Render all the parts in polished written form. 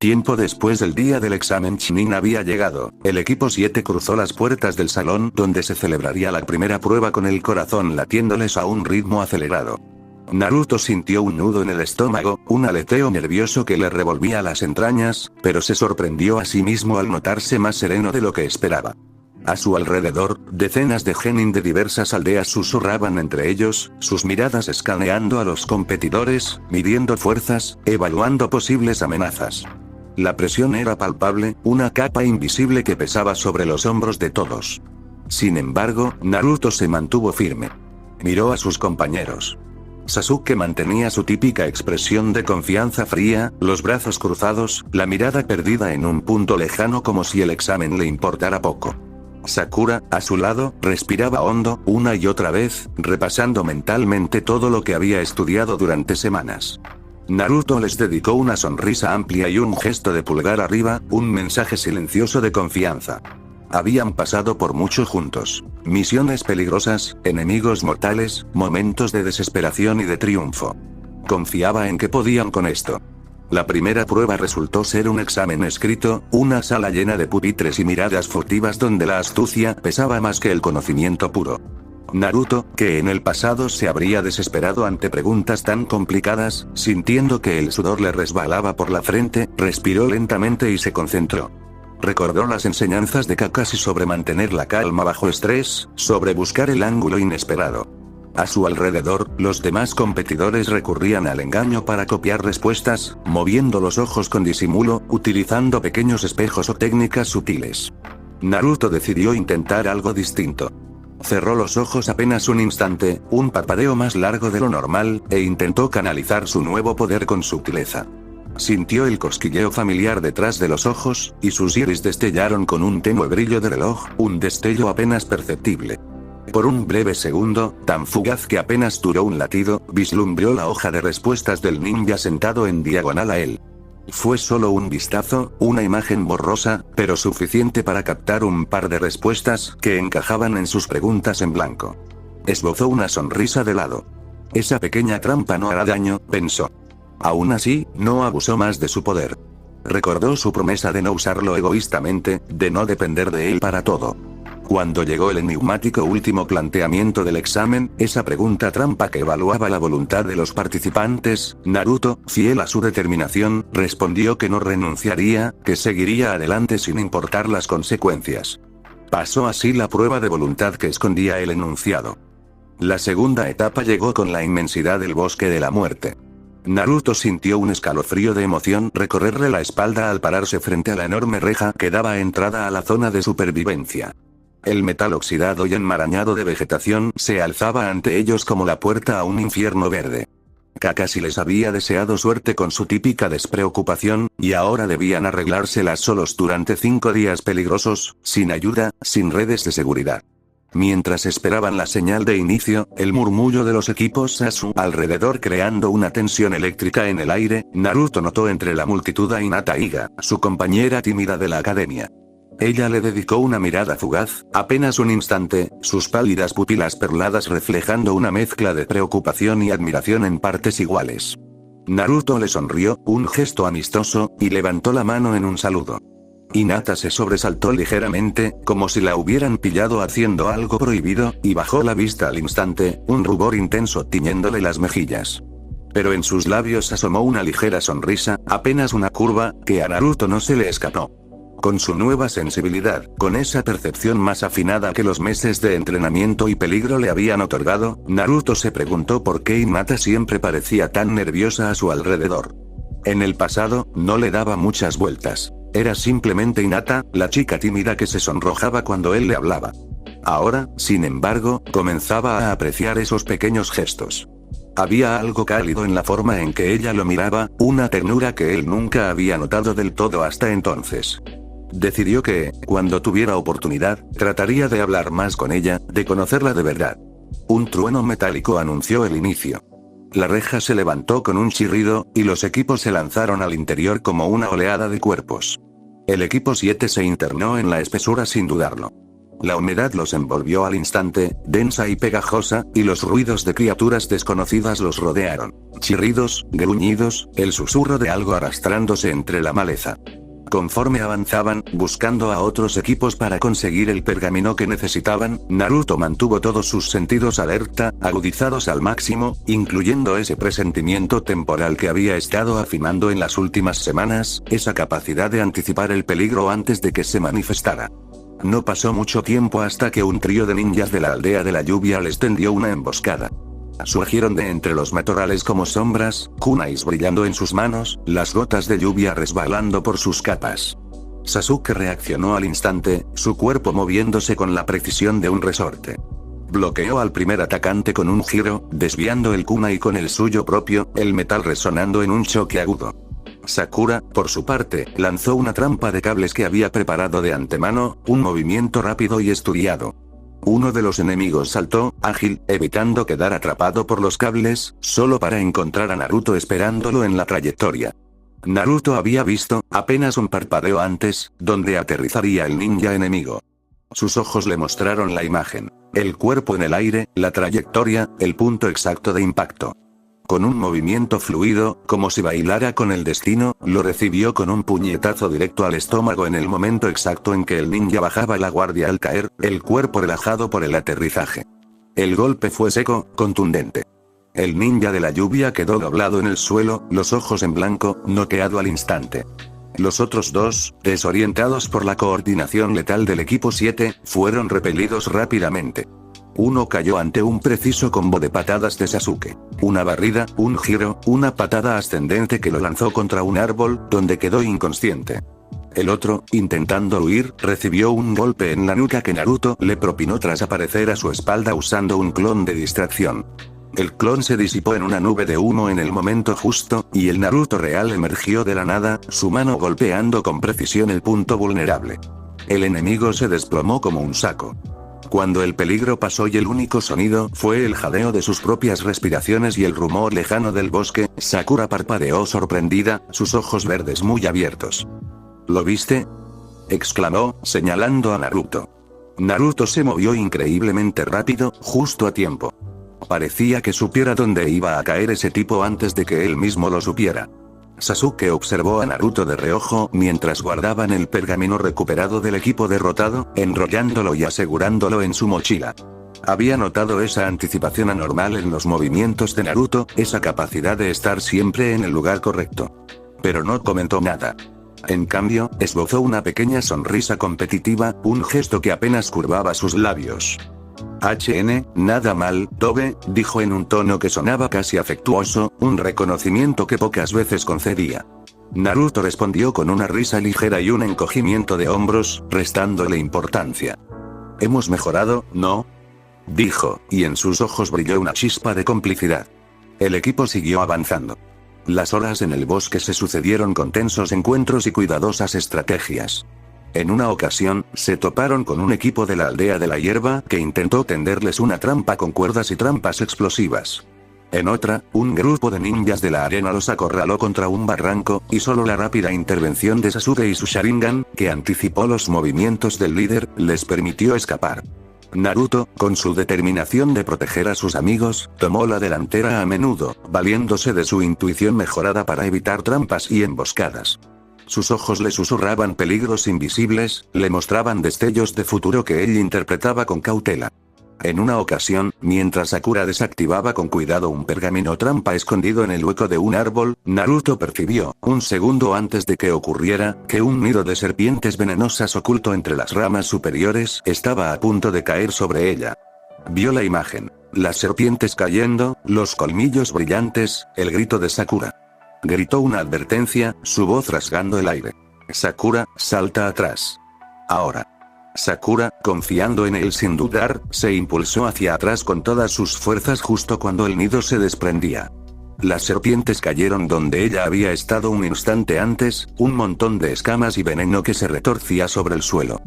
Tiempo después del día del examen, Chunin había llegado. El equipo 7 cruzó las puertas del salón donde se celebraría la primera prueba con el corazón latiéndoles a un ritmo acelerado. Naruto sintió un nudo en el estómago, un aleteo nervioso que le revolvía las entrañas, pero se sorprendió a sí mismo al notarse más sereno de lo que esperaba. A su alrededor, decenas de genin de diversas aldeas susurraban entre ellos, sus miradas escaneando a los competidores, midiendo fuerzas, evaluando posibles amenazas. La presión era palpable, una capa invisible que pesaba sobre los hombros de todos. Sin embargo, Naruto se mantuvo firme. Miró a sus compañeros. Sasuke mantenía su típica expresión de confianza fría, los brazos cruzados, la mirada perdida en un punto lejano como si el examen le importara poco. Sakura, a su lado, respiraba hondo, una y otra vez, repasando mentalmente todo lo que había estudiado durante semanas. Naruto les dedicó una sonrisa amplia y un gesto de pulgar arriba, un mensaje silencioso de confianza. Habían pasado por mucho juntos. Misiones peligrosas, enemigos mortales, momentos de desesperación y de triunfo. Confiaba en que podían con esto. La primera prueba resultó ser un examen escrito, una sala llena de pupitres y miradas furtivas donde la astucia pesaba más que el conocimiento puro. Naruto, que en el pasado se habría desesperado ante preguntas tan complicadas, sintiendo que el sudor le resbalaba por la frente, respiró lentamente y se concentró. Recordó las enseñanzas de Kakashi sobre mantener la calma bajo estrés, sobre buscar el ángulo inesperado. A su alrededor, los demás competidores recurrían al engaño para copiar respuestas, moviendo los ojos con disimulo, utilizando pequeños espejos o técnicas sutiles. Naruto decidió intentar algo distinto. Cerró los ojos apenas un instante, un parpadeo más largo de lo normal, e intentó canalizar su nuevo poder con sutileza. Sintió el cosquilleo familiar detrás de los ojos, y sus iris destellaron con un tenue brillo de reloj, un destello apenas perceptible. Por un breve segundo, tan fugaz que apenas duró un latido, vislumbró la hoja de respuestas del ninja sentado en diagonal a él. Fue solo un vistazo, una imagen borrosa, pero suficiente para captar un par de respuestas que encajaban en sus preguntas en blanco. Esbozó una sonrisa de lado. Esa pequeña trampa no hará daño, pensó. Aún así, no abusó más de su poder. Recordó su promesa de no usarlo egoístamente, de no depender de él para todo. Cuando llegó el enigmático último planteamiento del examen, esa pregunta trampa que evaluaba la voluntad de los participantes, Naruto, fiel a su determinación, respondió que no renunciaría, que seguiría adelante sin importar las consecuencias. Pasó así la prueba de voluntad que escondía el enunciado. La segunda etapa llegó con la inmensidad del bosque de la muerte. Naruto sintió un escalofrío de emoción recorrerle la espalda al pararse frente a la enorme reja que daba entrada a la zona de supervivencia. El metal oxidado y enmarañado de vegetación se alzaba ante ellos como la puerta a un infierno verde. Kakashi les había deseado suerte con su típica despreocupación, y ahora debían arreglárselas solos durante 5 días peligrosos, sin ayuda, sin redes de seguridad. Mientras esperaban la señal de inicio, el murmullo de los equipos a su alrededor creando una tensión eléctrica en el aire, Naruto notó entre la multitud a Hinata Iga, su compañera tímida de la academia. Ella le dedicó una mirada fugaz, apenas un instante, sus pálidas pupilas perladas reflejando una mezcla de preocupación y admiración en partes iguales. Naruto le sonrió, un gesto amistoso, y levantó la mano en un saludo. Hinata se sobresaltó ligeramente, como si la hubieran pillado haciendo algo prohibido, y bajó la vista al instante, un rubor intenso tiñéndole las mejillas. Pero en sus labios asomó una ligera sonrisa, apenas una curva, que a Naruto no se le escapó. Con su nueva sensibilidad, con esa percepción más afinada que los meses de entrenamiento y peligro le habían otorgado, Naruto se preguntó por qué Hinata siempre parecía tan nerviosa a su alrededor. En el pasado, no le daba muchas vueltas. Era simplemente Hinata, la chica tímida que se sonrojaba cuando él le hablaba. Ahora, sin embargo, comenzaba a apreciar esos pequeños gestos. Había algo cálido en la forma en que ella lo miraba, una ternura que él nunca había notado del todo hasta entonces. Decidió que, cuando tuviera oportunidad, trataría de hablar más con ella, de conocerla de verdad. Un trueno metálico anunció el inicio. La reja se levantó con un chirrido, y los equipos se lanzaron al interior como una oleada de cuerpos. El equipo 7 se internó en la espesura sin dudarlo. La humedad los envolvió al instante, densa y pegajosa, y los ruidos de criaturas desconocidas los rodearon. Chirridos, gruñidos, el susurro de algo arrastrándose entre la maleza. Conforme avanzaban, buscando a otros equipos para conseguir el pergamino que necesitaban, Naruto mantuvo todos sus sentidos alerta, agudizados al máximo, incluyendo ese presentimiento temporal que había estado afinando en las últimas semanas, esa capacidad de anticipar el peligro antes de que se manifestara. No pasó mucho tiempo hasta que un trío de ninjas de la aldea de la lluvia les tendió una emboscada. Surgieron de entre los matorrales como sombras, kunais brillando en sus manos, las gotas de lluvia resbalando por sus capas. Sasuke reaccionó al instante, su cuerpo moviéndose con la precisión de un resorte. Bloqueó al primer atacante con un giro, desviando el kunai con el suyo propio, el metal resonando en un choque agudo. Sakura, por su parte, lanzó una trampa de cables que había preparado de antemano, un movimiento rápido y estudiado. Uno de los enemigos saltó, ágil, evitando quedar atrapado por los cables, solo para encontrar a Naruto esperándolo en la trayectoria. Naruto había visto, apenas un parpadeo antes, donde aterrizaría el ninja enemigo. Sus ojos le mostraron la imagen. El cuerpo en el aire, la trayectoria, el punto exacto de impacto. Con un movimiento fluido, como si bailara con el destino, lo recibió con un puñetazo directo al estómago en el momento exacto en que el ninja bajaba la guardia al caer, el cuerpo relajado por el aterrizaje. El golpe fue seco, contundente. El ninja de la lluvia quedó doblado en el suelo, los ojos en blanco, noqueado al instante. Los otros dos, desorientados por la coordinación letal del equipo 7, fueron repelidos rápidamente. Uno cayó ante un preciso combo de patadas de Sasuke. Una barrida, un giro, una patada ascendente que lo lanzó contra un árbol, donde quedó inconsciente. El otro, intentando huir, recibió un golpe en la nuca que Naruto le propinó tras aparecer a su espalda usando un clon de distracción. El clon se disipó en una nube de humo en el momento justo, y el Naruto real emergió de la nada, su mano golpeando con precisión el punto vulnerable. El enemigo se desplomó como un saco. Cuando el peligro pasó y el único sonido fue el jadeo de sus propias respiraciones y el rumor lejano del bosque, Sakura parpadeó sorprendida, sus ojos verdes muy abiertos. ¿Lo viste?, exclamó, señalando a Naruto. Naruto se movió increíblemente rápido, justo a tiempo. Parecía que supiera dónde iba a caer ese tipo antes de que él mismo lo supiera. Sasuke observó a Naruto de reojo mientras guardaban el pergamino recuperado del equipo derrotado, enrollándolo y asegurándolo en su mochila. Había notado esa anticipación anormal en los movimientos de Naruto, esa capacidad de estar siempre en el lugar correcto. Pero no comentó nada. En cambio, esbozó una pequeña sonrisa competitiva, un gesto que apenas curvaba sus labios. Nada mal, Tobe, dijo en un tono que sonaba casi afectuoso, un reconocimiento que pocas veces concedía. Naruto respondió con una risa ligera y un encogimiento de hombros, restándole importancia. «Hemos mejorado, ¿no?», dijo, y en sus ojos brilló una chispa de complicidad. El equipo siguió avanzando. Las horas en el bosque se sucedieron con tensos encuentros y cuidadosas estrategias. En una ocasión, se toparon con un equipo de la aldea de la hierba que intentó tenderles una trampa con cuerdas y trampas explosivas. En otra, un grupo de ninjas de la arena los acorraló contra un barranco, y solo la rápida intervención de Sasuke y su Sharingan, que anticipó los movimientos del líder, les permitió escapar. Naruto, con su determinación de proteger a sus amigos, tomó la delantera a menudo, valiéndose de su intuición mejorada para evitar trampas y emboscadas. Sus ojos le susurraban peligros invisibles, le mostraban destellos de futuro que él interpretaba con cautela. En una ocasión, mientras Sakura desactivaba con cuidado un pergamino trampa escondido en el hueco de un árbol, Naruto percibió, un segundo antes de que ocurriera, que un nido de serpientes venenosas oculto entre las ramas superiores estaba a punto de caer sobre ella. Vio la imagen. Las serpientes cayendo, los colmillos brillantes, el grito de Sakura. Gritó una advertencia, su voz rasgando el aire. Sakura, salta atrás. Ahora. Sakura, confiando en él sin dudar, se impulsó hacia atrás con todas sus fuerzas justo cuando el nido se desprendía. Las serpientes cayeron donde ella había estado un instante antes, un montón de escamas y veneno que se retorcía sobre el suelo.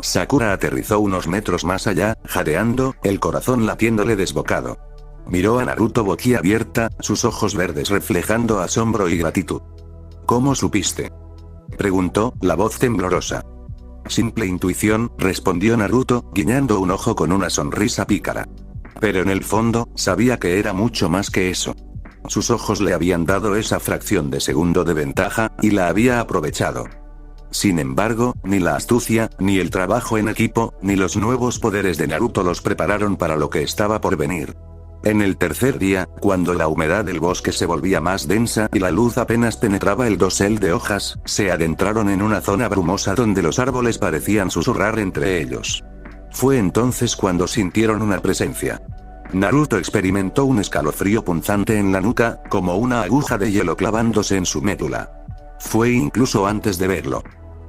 Sakura aterrizó unos metros más allá, jadeando, el corazón latiéndole desbocado. Miró a Naruto boquiabierta, sus ojos verdes reflejando asombro y gratitud. «¿Cómo supiste?», preguntó, la voz temblorosa. Simple intuición, respondió Naruto, guiñando un ojo con una sonrisa pícara. Pero en el fondo, sabía que era mucho más que eso. Sus ojos le habían dado esa fracción de segundo de ventaja, y la había aprovechado. Sin embargo, ni la astucia, ni el trabajo en equipo, ni los nuevos poderes de Naruto los prepararon para lo que estaba por venir. En el tercer día, cuando la humedad del bosque se volvía más densa y la luz apenas penetraba el dosel de hojas, se adentraron en una zona brumosa donde los árboles parecían susurrar entre ellos. Fue entonces cuando sintieron una presencia. Naruto experimentó un escalofrío punzante en la nuca, como una aguja de hielo clavándose en su médula. Fue incluso antes de verlo.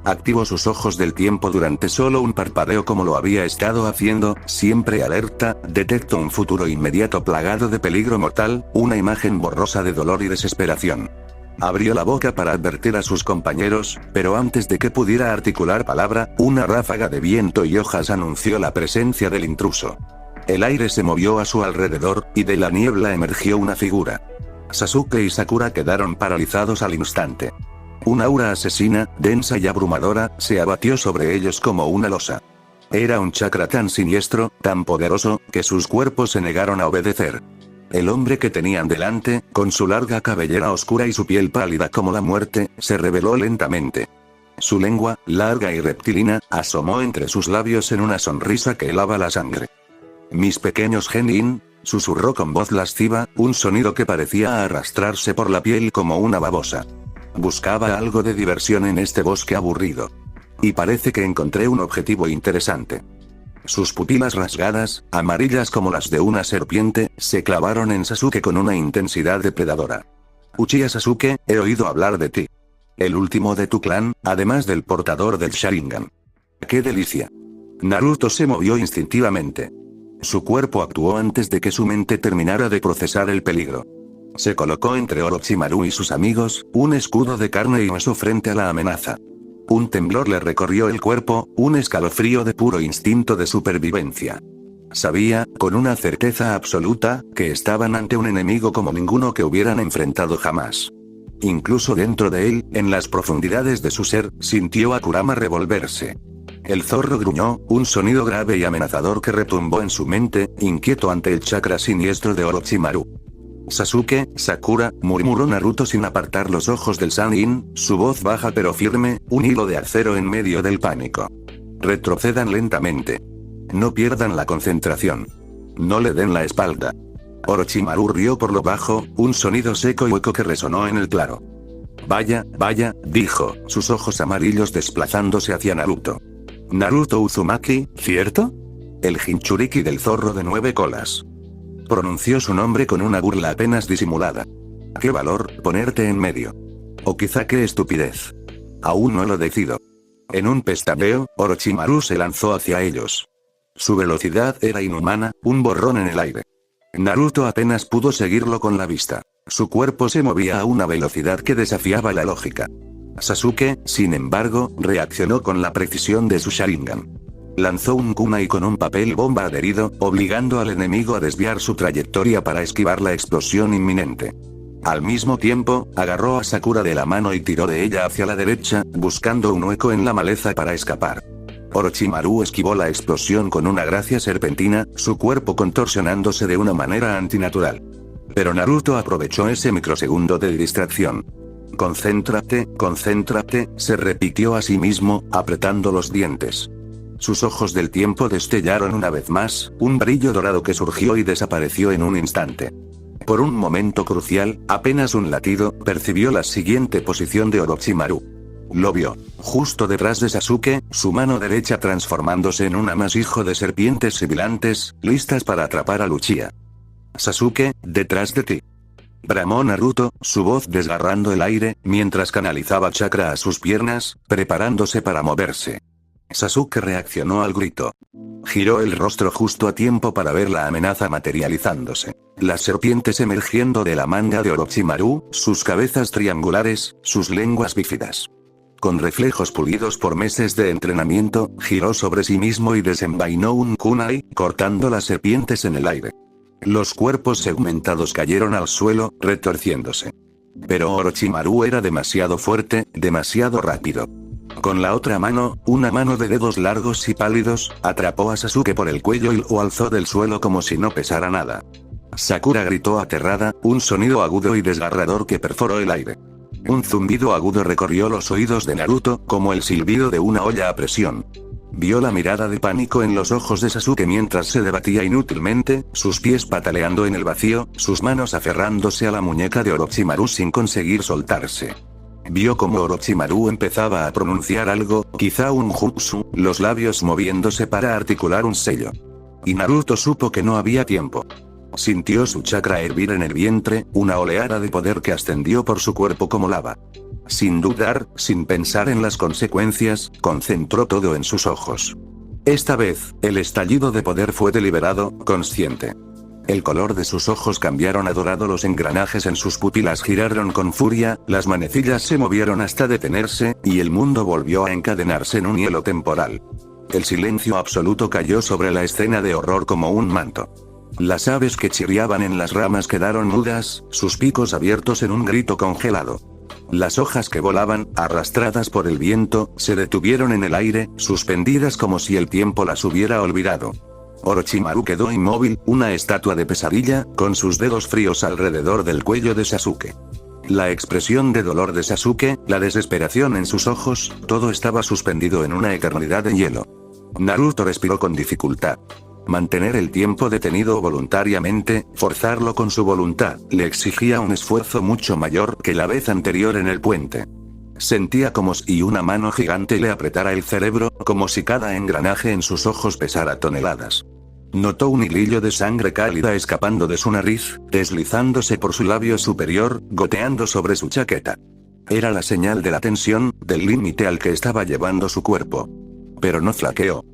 Activó sus ojos del tiempo durante solo un parpadeo como lo había estado haciendo, siempre alerta, detectó un futuro inmediato plagado de peligro mortal, una imagen borrosa de dolor y desesperación. Abrió la boca para advertir a sus compañeros, pero antes de que pudiera articular palabra, una ráfaga de viento y hojas anunció la presencia del intruso. El aire se movió a su alrededor, y de la niebla emergió una figura. Sasuke y Sakura quedaron paralizados al instante. Un aura asesina, densa y abrumadora, se abatió sobre ellos como una losa. Era un chakra tan siniestro, tan poderoso, que sus cuerpos se negaron a obedecer. El hombre que tenían delante, con su larga cabellera oscura y su piel pálida como la muerte, se reveló lentamente. Su lengua, larga y reptilina, asomó entre sus labios en una sonrisa que helaba la sangre. «Mis pequeños genin», susurró con voz lasciva, un sonido que parecía arrastrarse por la piel como una babosa. Buscaba algo de diversión en este bosque aburrido. Y parece que encontré un objetivo interesante. Sus pupilas rasgadas, amarillas como las de una serpiente, se clavaron en Sasuke con una intensidad depredadora. Uchiha Sasuke, he oído hablar de ti. El último de tu clan, además del portador del Sharingan. ¡Qué delicia! Naruto se movió instintivamente. Su cuerpo actuó antes de que su mente terminara de procesar el peligro. Se colocó entre Orochimaru y sus amigos, un escudo de carne y hueso frente a la amenaza. Un temblor le recorrió el cuerpo, un escalofrío de puro instinto de supervivencia. Sabía, con una certeza absoluta, que estaban ante un enemigo como ninguno que hubieran enfrentado jamás. Incluso dentro de él, en las profundidades de su ser, sintió a Kurama revolverse. El zorro gruñó, un sonido grave y amenazador que retumbó en su mente, inquieto ante el chakra siniestro de Orochimaru. Sasuke, Sakura, murmuró Naruto sin apartar los ojos del Sannin, su voz baja pero firme, un hilo de acero en medio del pánico. Retrocedan lentamente. No pierdan la concentración. No le den la espalda. Orochimaru rió por lo bajo, un sonido seco y hueco que resonó en el claro. Vaya, vaya, dijo, sus ojos amarillos desplazándose hacia Naruto. Naruto Uzumaki, ¿cierto? El Jinchuriki del zorro de 9 colas. Pronunció su nombre con una burla apenas disimulada. ¡Qué valor, ponerte en medio! O quizá qué estupidez. Aún no lo decido. En un pestañeo, Orochimaru se lanzó hacia ellos. Su velocidad era inhumana, un borrón en el aire. Naruto apenas pudo seguirlo con la vista. Su cuerpo se movía a una velocidad que desafiaba la lógica. Sasuke, sin embargo, reaccionó con la precisión de su Sharingan. Lanzó un kunai con un papel bomba adherido, obligando al enemigo a desviar su trayectoria para esquivar la explosión inminente. Al mismo tiempo, agarró a Sakura de la mano y tiró de ella hacia la derecha, buscando un hueco en la maleza para escapar. Orochimaru esquivó la explosión con una gracia serpentina, su cuerpo contorsionándose de una manera antinatural. Pero Naruto aprovechó ese microsegundo de distracción. «Concéntrate, concéntrate», se repitió a sí mismo, apretando los dientes. Sus ojos del tiempo destellaron una vez más, un brillo dorado que surgió y desapareció en un instante. Por un momento crucial, apenas un latido, percibió la siguiente posición de Orochimaru. Lo vio, justo detrás de Sasuke, su mano derecha transformándose en un amasijo de serpientes sibilantes, listas para atrapar a Uchiha. «Sasuke, detrás de ti», bramó Naruto, su voz desgarrando el aire, mientras canalizaba chakra a sus piernas, preparándose para moverse. Sasuke reaccionó al grito. Giró el rostro justo a tiempo para ver la amenaza materializándose. Las serpientes emergiendo de la manga de Orochimaru, sus cabezas triangulares, sus lenguas bífidas. Con reflejos pulidos por meses de entrenamiento, giró sobre sí mismo y desenvainó un kunai, cortando las serpientes en el aire. Los cuerpos segmentados cayeron al suelo, retorciéndose. Pero Orochimaru era demasiado fuerte, demasiado rápido. Con la otra mano, una mano de dedos largos y pálidos, atrapó a Sasuke por el cuello y lo alzó del suelo como si no pesara nada. Sakura gritó aterrada, un sonido agudo y desgarrador que perforó el aire. Un zumbido agudo recorrió los oídos de Naruto, como el silbido de una olla a presión. Vio la mirada de pánico en los ojos de Sasuke mientras se debatía inútilmente, sus pies pataleando en el vacío, sus manos aferrándose a la muñeca de Orochimaru sin conseguir soltarse. Vio como Orochimaru empezaba a pronunciar algo, quizá un jutsu, los labios moviéndose para articular un sello. Y Naruto supo que no había tiempo. Sintió su chakra hervir en el vientre, una oleada de poder que ascendió por su cuerpo como lava. Sin dudar, sin pensar en las consecuencias, concentró todo en sus ojos. Esta vez, el estallido de poder fue deliberado, consciente. El color de sus ojos cambiaron a dorado, los engranajes en sus pupilas giraron con furia, las manecillas se movieron hasta detenerse, y el mundo volvió a encadenarse en un hielo temporal. El silencio absoluto cayó sobre la escena de horror como un manto. Las aves que chirriaban en las ramas quedaron mudas, sus picos abiertos en un grito congelado. Las hojas que volaban, arrastradas por el viento, se detuvieron en el aire, suspendidas como si el tiempo las hubiera olvidado. Orochimaru quedó inmóvil, una estatua de pesadilla, con sus dedos fríos alrededor del cuello de Sasuke. La expresión de dolor de Sasuke, la desesperación en sus ojos, todo estaba suspendido en una eternidad de hielo. Naruto respiró con dificultad. Mantener el tiempo detenido voluntariamente, forzarlo con su voluntad, le exigía un esfuerzo mucho mayor que la vez anterior en el puente. Sentía como si una mano gigante le apretara el cerebro, como si cada engranaje en sus ojos pesara toneladas. Notó un hilillo de sangre cálida escapando de su nariz, deslizándose por su labio superior, goteando sobre su chaqueta. Era la señal de la tensión, del límite al que estaba llevando su cuerpo. Pero no flaqueó.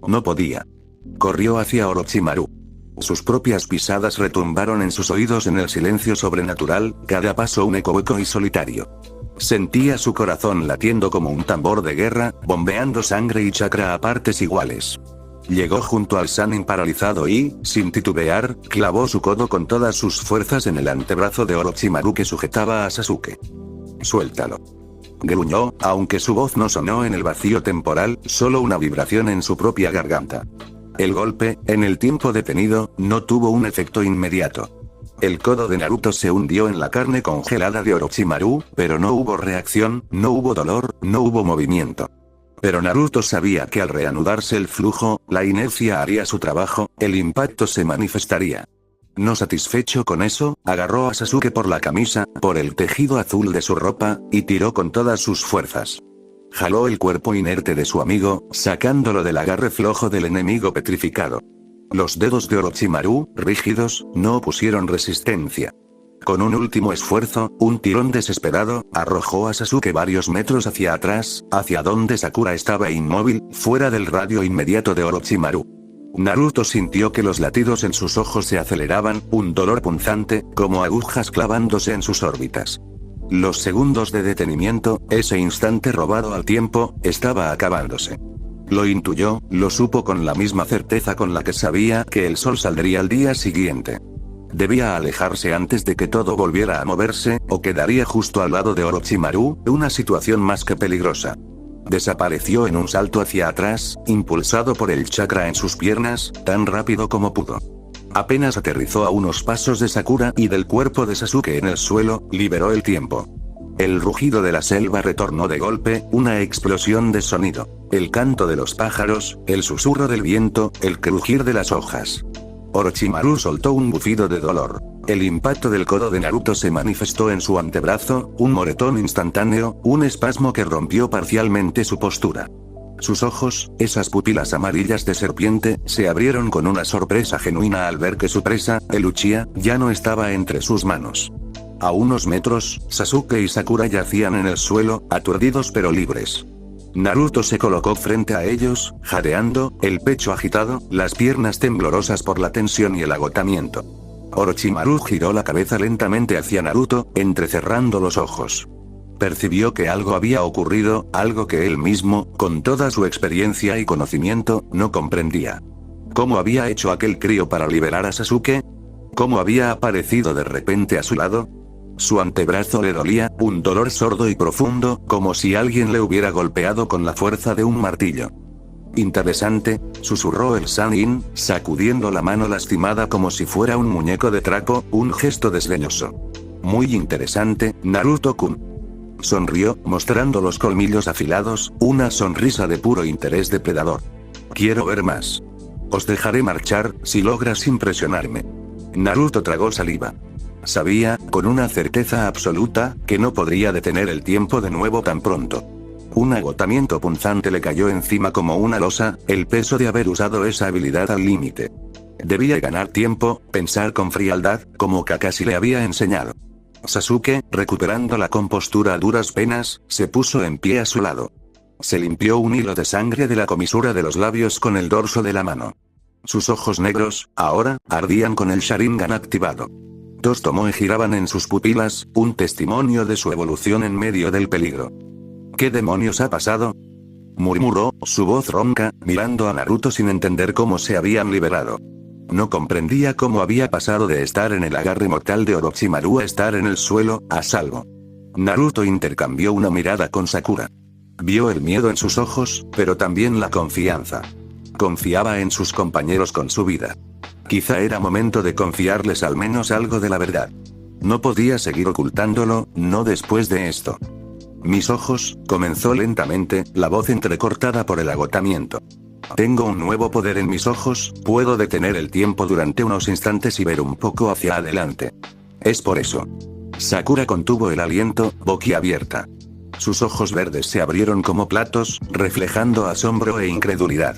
No podía. Corrió hacia Orochimaru. Sus propias pisadas retumbaron en sus oídos en el silencio sobrenatural, cada paso un eco hueco y solitario. Sentía su corazón latiendo como un tambor de guerra, bombeando sangre y chakra a partes iguales. Llegó junto al Sannin paralizado y, sin titubear, clavó su codo con todas sus fuerzas en el antebrazo de Orochimaru que sujetaba a Sasuke. «Suéltalo», gruñó, aunque su voz no sonó en el vacío temporal, solo una vibración en su propia garganta. El golpe, en el tiempo detenido, no tuvo un efecto inmediato. El codo de Naruto se hundió en la carne congelada de Orochimaru, pero no hubo reacción, no hubo dolor, no hubo movimiento. Pero Naruto sabía que al reanudarse el flujo, la inercia haría su trabajo, el impacto se manifestaría. No satisfecho con eso, agarró a Sasuke por la camisa, por el tejido azul de su ropa, y tiró con todas sus fuerzas. Jaló el cuerpo inerte de su amigo, sacándolo del agarre flojo del enemigo petrificado. Los dedos de Orochimaru, rígidos, no opusieron resistencia. Con un último esfuerzo, un tirón desesperado, arrojó a Sasuke varios metros hacia atrás, hacia donde Sakura estaba inmóvil, fuera del radio inmediato de Orochimaru. Naruto sintió que los latidos en sus ojos se aceleraban, un dolor punzante, como agujas clavándose en sus órbitas. Los segundos de detenimiento, ese instante robado al tiempo, estaba acabándose. Lo intuyó, lo supo con la misma certeza con la que sabía que el sol saldría al día siguiente. Debía alejarse antes de que todo volviera a moverse, o quedaría justo al lado de Orochimaru, una situación más que peligrosa. Desapareció en un salto hacia atrás, impulsado por el chakra en sus piernas, tan rápido como pudo. Apenas aterrizó a unos pasos de Sakura y del cuerpo de Sasuke en el suelo, liberó el tiempo. El rugido de la selva retornó de golpe, una explosión de sonido. El canto de los pájaros, el susurro del viento, el crujir de las hojas. Orochimaru soltó un bufido de dolor. El impacto del codo de Naruto se manifestó en su antebrazo, un moretón instantáneo, un espasmo que rompió parcialmente su postura. Sus ojos, esas pupilas amarillas de serpiente, se abrieron con una sorpresa genuina al ver que su presa, el Uchiha, ya no estaba entre sus manos. A unos metros, Sasuke y Sakura yacían en el suelo, aturdidos pero libres. Naruto se colocó frente a ellos, jadeando, el pecho agitado, las piernas temblorosas por la tensión y el agotamiento. Orochimaru giró la cabeza lentamente hacia Naruto, entrecerrando los ojos. Percibió que algo había ocurrido, algo que él mismo, con toda su experiencia y conocimiento, no comprendía. ¿Cómo había hecho aquel crío para liberar a Sasuke? ¿Cómo había aparecido de repente a su lado? su antebrazo le dolía, un dolor sordo y profundo, como si alguien le hubiera golpeado con la fuerza de un martillo. Interesante, susurró el Sannin, sacudiendo la mano lastimada como si fuera un muñeco de trapo, un gesto desdeñoso. Muy interesante, Naruto-kun. Sonrió, mostrando los colmillos afilados, una sonrisa de puro interés depredador. Quiero ver más. Os dejaré marchar, si logras impresionarme. Naruto tragó saliva. Sabía, con una certeza absoluta, que no podría detener el tiempo de nuevo tan pronto. Un agotamiento punzante le cayó encima como una losa, el peso de haber usado esa habilidad al límite. Debía ganar tiempo, pensar con frialdad, como Kakashi le había enseñado. Sasuke, recuperando la compostura a duras penas, se puso en pie a su lado. Se limpió un hilo de sangre de la comisura de los labios con el dorso de la mano. Sus ojos negros, ahora, ardían con el Sharingan activado. Dos tomoe giraban en sus pupilas, un testimonio de su evolución en medio del peligro. ¿Qué demonios ha pasado?, murmuró, su voz ronca, mirando a Naruto sin entender cómo se habían liberado. No comprendía cómo había pasado de estar en el agarre mortal de Orochimaru a estar en el suelo, a salvo. Naruto intercambió una mirada con Sakura. Vio el miedo en sus ojos, pero también la confianza. Confiaba en sus compañeros con su vida. Quizá era momento de confiarles al menos algo de la verdad. No podía seguir ocultándolo, no después de esto. Mis ojos, comenzó lentamente, la voz entrecortada por el agotamiento. Tengo un nuevo poder en mis ojos, puedo detener el tiempo durante unos instantes y ver un poco hacia adelante. Es por eso. Sakura contuvo el aliento, boquiabierta. Sus ojos verdes se abrieron como platos, reflejando asombro e incredulidad.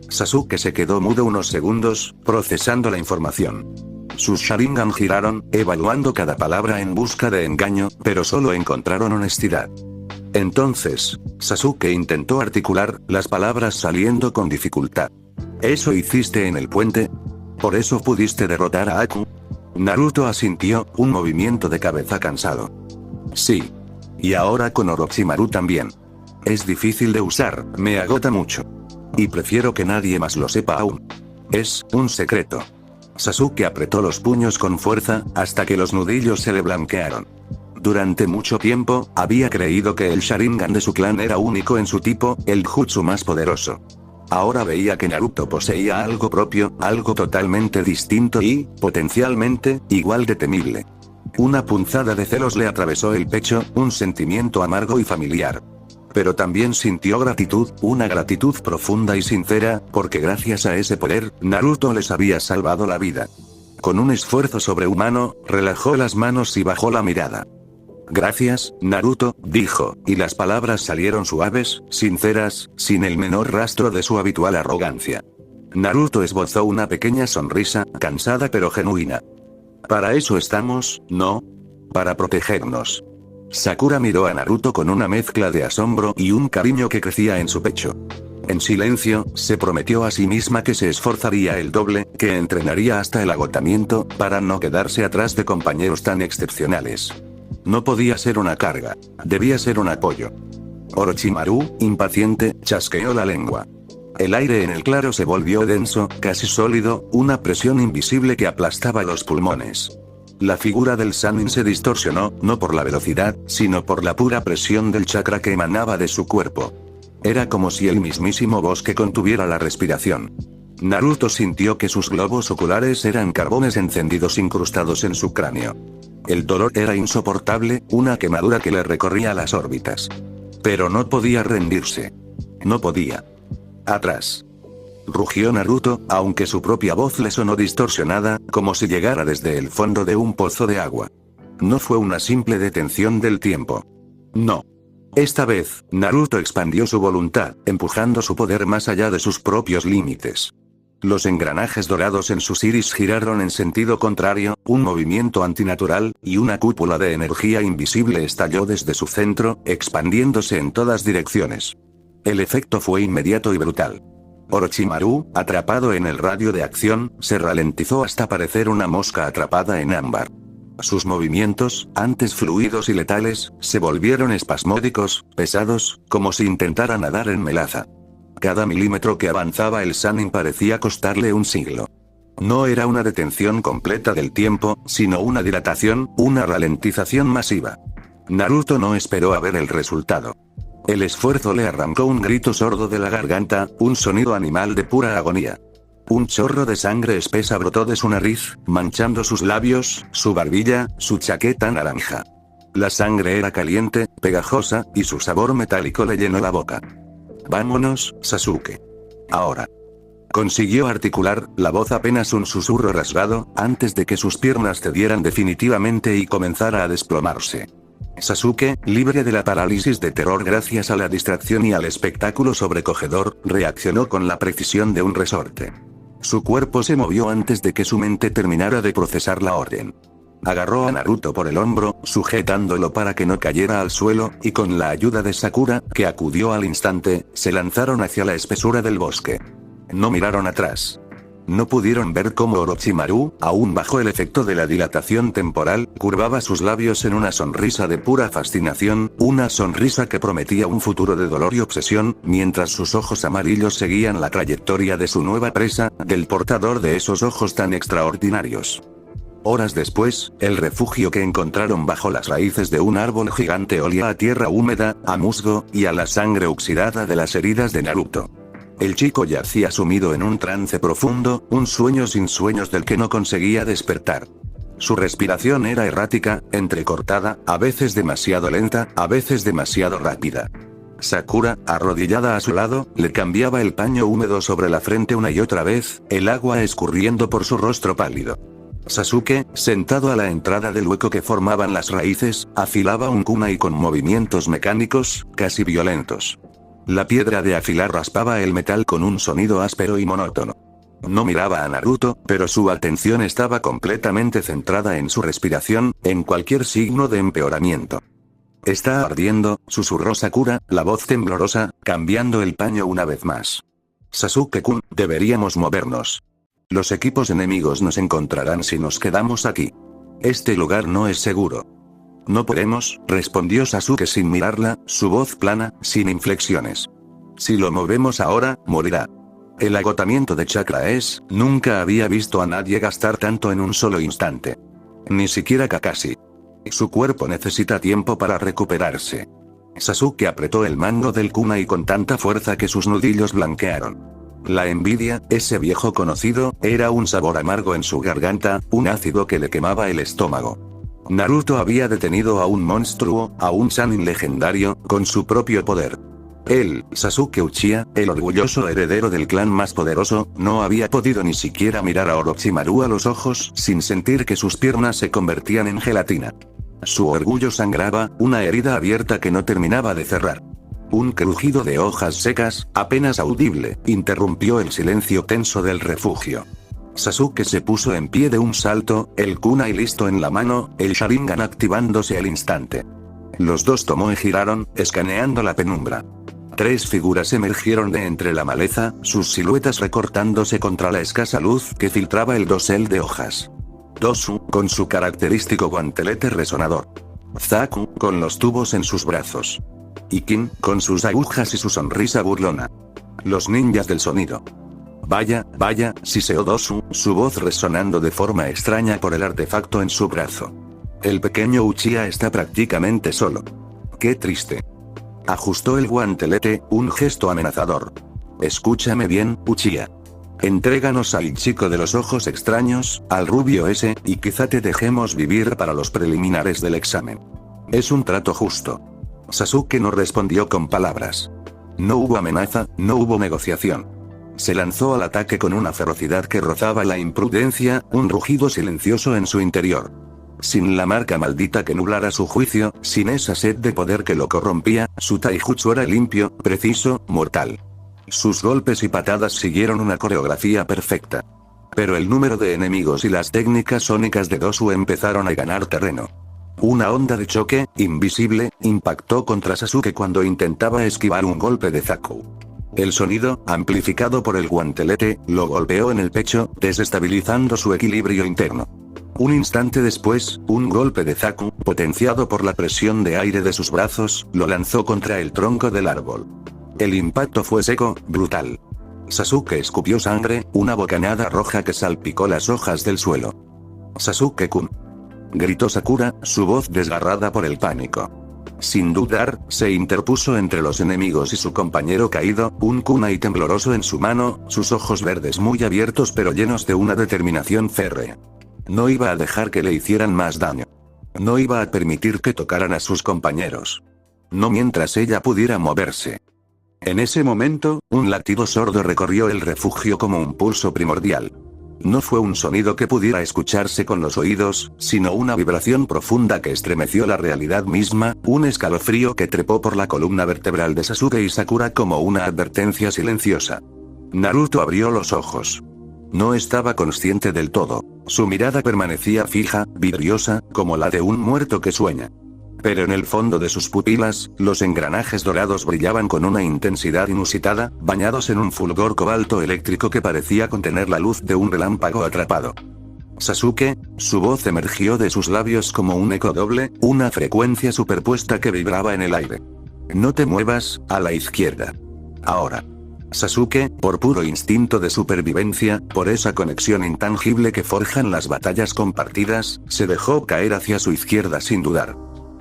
Sasuke se quedó mudo unos segundos, procesando la información. Sus Sharingan giraron, evaluando cada palabra en busca de engaño, pero solo encontraron honestidad. Entonces, Sasuke intentó articular, las palabras saliendo con dificultad. ¿Eso hiciste en el puente? ¿Por eso pudiste derrotar a Aku? Naruto asintió, un movimiento de cabeza cansado. Sí. Y ahora con Orochimaru también. Es difícil de usar, me agota mucho. Y prefiero que nadie más lo sepa aún. Es un secreto. Sasuke apretó los puños con fuerza, hasta que los nudillos se le blanquearon. Durante mucho tiempo, había creído que el Sharingan de su clan era único en su tipo, el jutsu más poderoso. Ahora veía que Naruto poseía algo propio, algo totalmente distinto y, potencialmente, igual de temible. Una punzada de celos le atravesó el pecho, un sentimiento amargo y familiar. Pero también sintió gratitud, una gratitud profunda y sincera, porque gracias a ese poder, Naruto les había salvado la vida. Con un esfuerzo sobrehumano, relajó las manos y bajó la mirada. Gracias, Naruto, dijo, y las palabras salieron suaves, sinceras, sin el menor rastro de su habitual arrogancia. Naruto esbozó una pequeña sonrisa, cansada pero genuina. Para eso estamos, ¿no? Para protegernos. Sakura miró a Naruto con una mezcla de asombro y un cariño que crecía en su pecho. En silencio, se prometió a sí misma que se esforzaría el doble, que entrenaría hasta el agotamiento, para no quedarse atrás de compañeros tan excepcionales. No podía ser una carga. Debía ser un apoyo. Orochimaru, impaciente, chasqueó la lengua. El aire en el claro se volvió denso, casi sólido, una presión invisible que aplastaba los pulmones. La figura del Sannin se distorsionó, no por la velocidad, sino por la pura presión del chakra que emanaba de su cuerpo. Era como si el mismísimo bosque contuviera la respiración. Naruto sintió que sus globos oculares eran carbones encendidos incrustados en su cráneo. El dolor era insoportable, una quemadura que le recorría las órbitas. Pero no podía rendirse. No podía. Atrás. Rugió Naruto, aunque su propia voz le sonó distorsionada, como si llegara desde el fondo de un pozo de agua. No fue una simple detención del tiempo. No. Esta vez, Naruto expandió su voluntad, empujando su poder más allá de sus propios límites. Los engranajes dorados en sus iris giraron en sentido contrario, un movimiento antinatural, y una cúpula de energía invisible estalló desde su centro, expandiéndose en todas direcciones. El efecto fue inmediato y brutal. Orochimaru, atrapado en el radio de acción, se ralentizó hasta parecer una mosca atrapada en ámbar. Sus movimientos, antes fluidos y letales, se volvieron espasmódicos, pesados, como si intentara nadar en melaza. Cada milímetro que avanzaba el Sannin parecía costarle un siglo. No era una detención completa del tiempo, sino una dilatación, una ralentización masiva. Naruto no esperó a ver el resultado. El esfuerzo le arrancó un grito sordo de la garganta, un sonido animal de pura agonía. Un chorro de sangre espesa brotó de su nariz, manchando sus labios, su barbilla, su chaqueta naranja. La sangre era caliente, pegajosa, y su sabor metálico le llenó la boca. «Vámonos, Sasuke. Ahora». Consiguió articular, la voz apenas un susurro rasgado, antes de que sus piernas cedieran definitivamente y comenzara a desplomarse. Sasuke, libre de la parálisis de terror gracias a la distracción y al espectáculo sobrecogedor, reaccionó con la precisión de un resorte. Su cuerpo se movió antes de que su mente terminara de procesar la orden. Agarró a Naruto por el hombro, sujetándolo para que no cayera al suelo, y con la ayuda de Sakura, que acudió al instante, se lanzaron hacia la espesura del bosque. No miraron atrás. No pudieron ver cómo Orochimaru, aún bajo el efecto de la dilatación temporal, curvaba sus labios en una sonrisa de pura fascinación, una sonrisa que prometía un futuro de dolor y obsesión, mientras sus ojos amarillos seguían la trayectoria de su nueva presa, del portador de esos ojos tan extraordinarios. Horas después, el refugio que encontraron bajo las raíces de un árbol gigante olía a tierra húmeda, a musgo, y a la sangre oxidada de las heridas de Naruto. El chico yacía sumido en un trance profundo, un sueño sin sueños del que no conseguía despertar. Su respiración era errática, entrecortada, a veces demasiado lenta, a veces demasiado rápida. Sakura, arrodillada a su lado, le cambiaba el paño húmedo sobre la frente una y otra vez, el agua escurriendo por su rostro pálido. Sasuke, sentado a la entrada del hueco que formaban las raíces, afilaba un kunai con movimientos mecánicos, casi violentos. La piedra de afilar raspaba el metal con un sonido áspero y monótono. No miraba a Naruto, pero su atención estaba completamente centrada en su respiración, en cualquier signo de empeoramiento. «Está ardiendo», susurró Sakura, la voz temblorosa, cambiando el paño una vez más. «Sasuke-kun, deberíamos movernos. Los equipos enemigos nos encontrarán si nos quedamos aquí. Este lugar no es seguro». «No podemos», respondió Sasuke sin mirarla, su voz plana, sin inflexiones. «Si lo movemos ahora, morirá». El agotamiento de chakra nunca había visto a nadie gastar tanto en un solo instante. Ni siquiera Kakashi. Su cuerpo necesita tiempo para recuperarse. Sasuke apretó el mango del kunai con tanta fuerza que sus nudillos blanquearon. La envidia, ese viejo conocido, era un sabor amargo en su garganta, un ácido que le quemaba el estómago. Naruto había detenido a un monstruo, a un Sannin legendario, con su propio poder. Él, Sasuke Uchiha, el orgulloso heredero del clan más poderoso, no había podido ni siquiera mirar a Orochimaru a los ojos sin sentir que sus piernas se convertían en gelatina. Su orgullo sangraba, una herida abierta que no terminaba de cerrar. Un crujido de hojas secas, apenas audible, interrumpió el silencio tenso del refugio. Sasuke se puso en pie de un salto, el kunai listo en la mano, el Sharingan activándose al instante. Los dos Tomoe giraron, escaneando la penumbra. 3 figuras emergieron de entre la maleza, sus siluetas recortándose contra la escasa luz que filtraba el dosel de hojas. Dosu, con su característico guantelete resonador. Zaku, con los tubos en sus brazos. Y Kin, con sus agujas y su sonrisa burlona. Los ninjas del sonido. Vaya, siseó Dosu, su voz resonando de forma extraña por el artefacto en su brazo. El pequeño Uchiha está prácticamente solo. Qué triste. Ajustó el guantelete, un gesto amenazador. Escúchame bien, Uchiha. Entréganos al chico de los ojos extraños, al rubio ese, y quizá te dejemos vivir para los preliminares del examen. Es un trato justo. Sasuke no respondió con palabras. No hubo amenaza, no hubo negociación. Se lanzó al ataque con una ferocidad que rozaba la imprudencia, un rugido silencioso en su interior. Sin la marca maldita que nublara su juicio, sin esa sed de poder que lo corrompía, su taijutsu era limpio, preciso, mortal. Sus golpes y patadas siguieron una coreografía perfecta. Pero el número de enemigos y las técnicas sónicas de Dosu empezaron a ganar terreno. Una onda de choque, invisible, impactó contra Sasuke cuando intentaba esquivar un golpe de Zaku. El sonido, amplificado por el guantelete, lo golpeó en el pecho, desestabilizando su equilibrio interno. Un instante después, un golpe de Zaku, potenciado por la presión de aire de sus brazos, lo lanzó contra el tronco del árbol. El impacto fue seco, brutal. Sasuke escupió sangre, una bocanada roja que salpicó las hojas del suelo. Sasuke-kun, gritó Sakura, su voz desgarrada por el pánico. Sin dudar, se interpuso entre los enemigos y su compañero caído, un kunai tembloroso en su mano, sus ojos verdes muy abiertos pero llenos de una determinación férrea. No iba a dejar que le hicieran más daño. No iba a permitir que tocaran a sus compañeros. No mientras ella pudiera moverse. En ese momento, un latido sordo recorrió el refugio como un pulso primordial. No fue un sonido que pudiera escucharse con los oídos, sino una vibración profunda que estremeció la realidad misma, un escalofrío que trepó por la columna vertebral de Sasuke y Sakura como una advertencia silenciosa. Naruto abrió los ojos. No estaba consciente del todo. Su mirada permanecía fija, vidriosa, como la de un muerto que sueña. Pero en el fondo de sus pupilas, los engranajes dorados brillaban con una intensidad inusitada, bañados en un fulgor cobalto eléctrico que parecía contener la luz de un relámpago atrapado. Sasuke, su voz emergió de sus labios como un eco doble, una frecuencia superpuesta que vibraba en el aire. No te muevas, a la izquierda. Ahora. Sasuke, por puro instinto de supervivencia, por esa conexión intangible que forjan las batallas compartidas, se dejó caer hacia su izquierda sin dudar.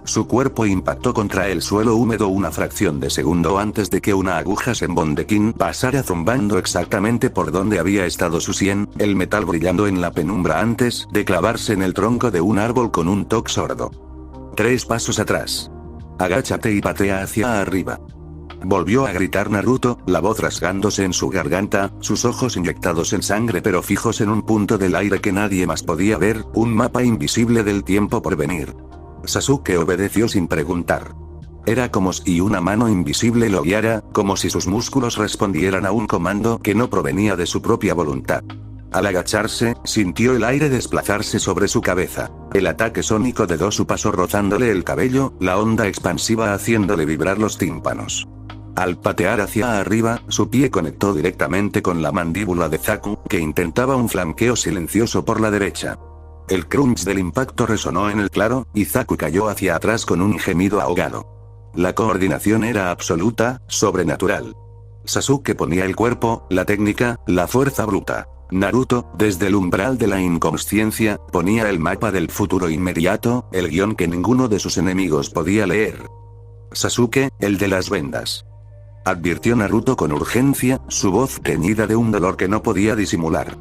Su cuerpo impactó contra el suelo húmedo una fracción de segundo antes de que una aguja Senbondekin pasara zumbando exactamente por donde había estado su sien, el metal brillando en la penumbra antes de clavarse en el tronco de un árbol con un toque sordo. 3 pasos atrás. Agáchate y patea hacia arriba. Volvió a gritar Naruto, la voz rasgándose en su garganta, sus ojos inyectados en sangre pero fijos en un punto del aire que nadie más podía ver, un mapa invisible del tiempo por venir. Sasuke obedeció sin preguntar. Era como si una mano invisible lo guiara, como si sus músculos respondieran a un comando que no provenía de su propia voluntad. Al agacharse, sintió el aire desplazarse sobre su cabeza. El ataque sónico de Dosu pasó rozándole el cabello, la onda expansiva haciéndole vibrar los tímpanos. Al patear hacia arriba, su pie conectó directamente con la mandíbula de Zaku, que intentaba un flanqueo silencioso por la derecha. El crunch del impacto resonó en el claro, y Zaku cayó hacia atrás con un gemido ahogado. La coordinación era absoluta, sobrenatural. Sasuke ponía el cuerpo, la técnica, la fuerza bruta. Naruto, desde el umbral de la inconsciencia, ponía el mapa del futuro inmediato, el guión que ninguno de sus enemigos podía leer. Sasuke, el de las vendas. Advirtió Naruto con urgencia, su voz teñida de un dolor que no podía disimular.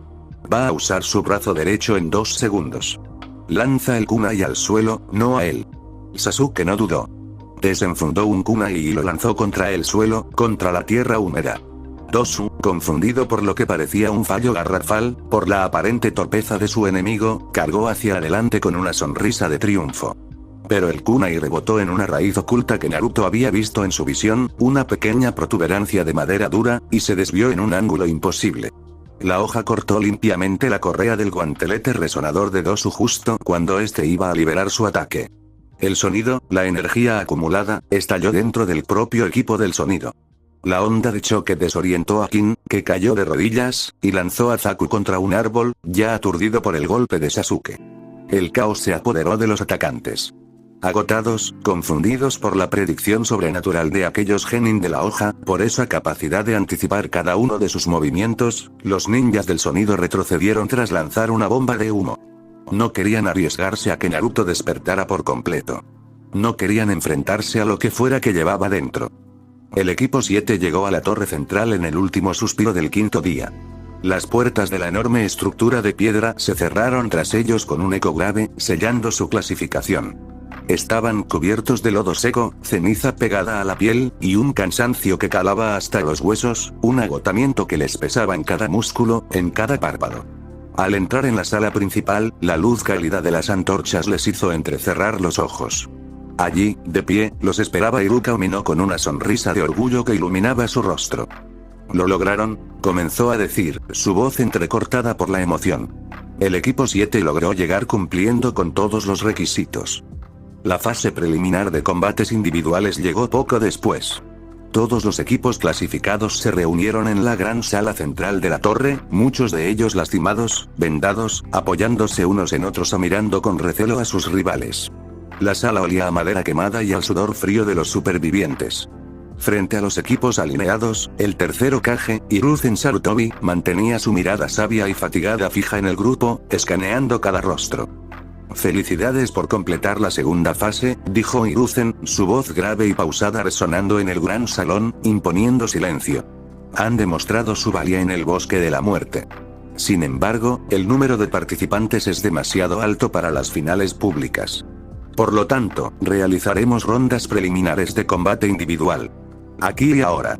Va a usar su brazo derecho en 2 segundos. Lanza el kunai al suelo, no a él. Sasuke no dudó. Desenfundó un kunai y lo lanzó contra el suelo, contra la tierra húmeda. Dosu, confundido por lo que parecía un fallo garrafal, por la aparente torpeza de su enemigo, cargó hacia adelante con una sonrisa de triunfo. Pero el kunai rebotó en una raíz oculta que Naruto había visto en su visión, una pequeña protuberancia de madera dura, y se desvió en un ángulo imposible. La hoja cortó limpiamente la correa del guantelete resonador de Dosu justo cuando este iba a liberar su ataque. El sonido, la energía acumulada, estalló dentro del propio equipo del sonido. La onda de choque desorientó a Kin, que cayó de rodillas, y lanzó a Zaku contra un árbol, ya aturdido por el golpe de Sasuke. El caos se apoderó de los atacantes. Agotados, confundidos por la predicción sobrenatural de aquellos genin de la hoja, por esa capacidad de anticipar cada uno de sus movimientos, los ninjas del sonido retrocedieron tras lanzar una bomba de humo. No querían arriesgarse a que Naruto despertara por completo. No querían enfrentarse a lo que fuera que llevaba dentro. El equipo 7 llegó a la torre central en el último suspiro del 5.º día. Las puertas de la enorme estructura de piedra se cerraron tras ellos con un eco grave, sellando su clasificación. Estaban cubiertos de lodo seco, ceniza pegada a la piel, y un cansancio que calaba hasta los huesos, un agotamiento que les pesaba en cada músculo, en cada párpado. Al entrar en la sala principal, la luz cálida de las antorchas les hizo entrecerrar los ojos. Allí, de pie, los esperaba Iruka Umino con una sonrisa de orgullo que iluminaba su rostro. «Lo lograron», comenzó a decir, su voz entrecortada por la emoción. El equipo 7 logró llegar cumpliendo con todos los requisitos. La fase preliminar de combates individuales llegó poco después. Todos los equipos clasificados se reunieron en la gran sala central de la torre, muchos de ellos lastimados, vendados, apoyándose unos en otros o mirando con recelo a sus rivales. La sala olía a madera quemada y al sudor frío de los supervivientes. Frente a los equipos alineados, el tercer Hokage, Hiruzen Sarutobi, mantenía su mirada sabia y fatigada fija en el grupo, escaneando cada rostro. «Felicidades por completar la segunda fase», dijo Hiruzen, su voz grave y pausada resonando en el gran salón, imponiendo silencio. «Han demostrado su valía en el bosque de la muerte. Sin embargo, el número de participantes es demasiado alto para las finales públicas. Por lo tanto, realizaremos rondas preliminares de combate individual. Aquí y ahora».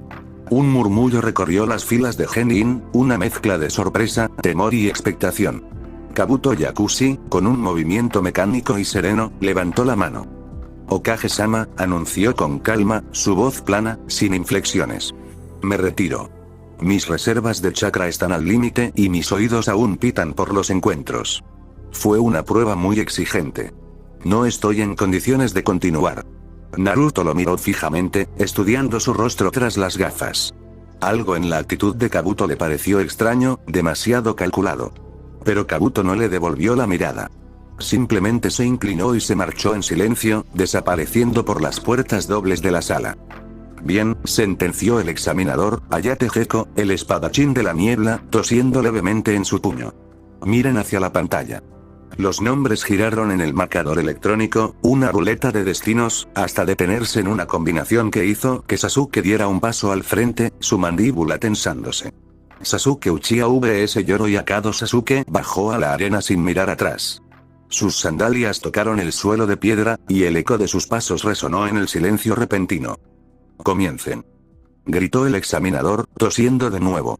Un murmullo recorrió las filas de Genin, una mezcla de sorpresa, temor y expectación. Kabuto Yakushi, con un movimiento mecánico y sereno, levantó la mano. «Hokage-sama», anunció con calma, su voz plana, sin inflexiones. «Me retiro. Mis reservas de chakra están al límite y mis oídos aún pitan por los encuentros. Fue una prueba muy exigente. No estoy en condiciones de continuar». Naruto lo miró fijamente, estudiando su rostro tras las gafas. Algo en la actitud de Kabuto le pareció extraño, demasiado calculado. Pero Kabuto no le devolvió la mirada. Simplemente se inclinó y se marchó en silencio, desapareciendo por las puertas dobles de la sala. «Bien», sentenció el examinador, Hayate Gekko, el espadachín de la niebla, tosiendo levemente en su puño. «Miren hacia la pantalla». Los nombres giraron en el marcador electrónico, una ruleta de destinos, hasta detenerse en una combinación que hizo que Sasuke diera un paso al frente, su mandíbula tensándose. Sasuke Uchiha vs Yoroi Akado. Sasuke bajó a la arena sin mirar atrás. Sus sandalias tocaron el suelo de piedra, y el eco de sus pasos resonó en el silencio repentino. «Comiencen», gritó el examinador, tosiendo de nuevo.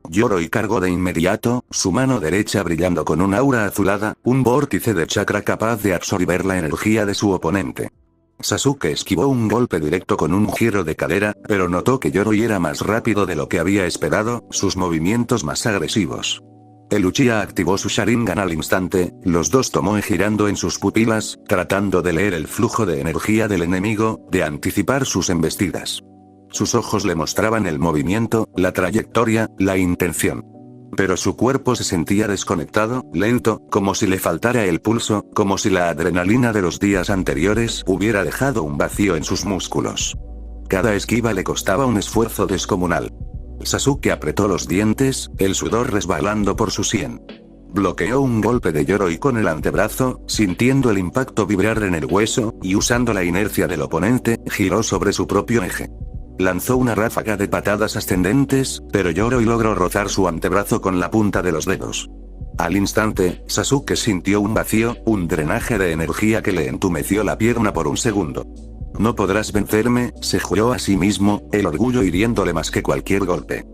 Yoroi cargó de inmediato, su mano derecha brillando con un aura azulada, un vórtice de chakra capaz de absorber la energía de su oponente. Sasuke esquivó un golpe directo con un giro de cadera, pero notó que Yoroi era más rápido de lo que había esperado, sus movimientos más agresivos. El Uchiha activó su Sharingan al instante, los dos tomó girando en sus pupilas, tratando de leer el flujo de energía del enemigo, de anticipar sus embestidas. Sus ojos le mostraban el movimiento, la trayectoria, la intención. Pero su cuerpo se sentía desconectado, lento, como si le faltara el pulso, como si la adrenalina de los días anteriores hubiera dejado un vacío en sus músculos. Cada esquiva le costaba un esfuerzo descomunal. Sasuke apretó los dientes, el sudor resbalando por su sien. Bloqueó un golpe de Yoroi con el antebrazo, sintiendo el impacto vibrar en el hueso, y usando la inercia del oponente, giró sobre su propio eje. Lanzó una ráfaga de patadas ascendentes, pero Yoroi logró rozar su antebrazo con la punta de los dedos. Al instante, Sasuke sintió un vacío, un drenaje de energía que le entumeció la pierna por un segundo. «No podrás vencerme», se juró a sí mismo, el orgullo hiriéndole más que cualquier golpe.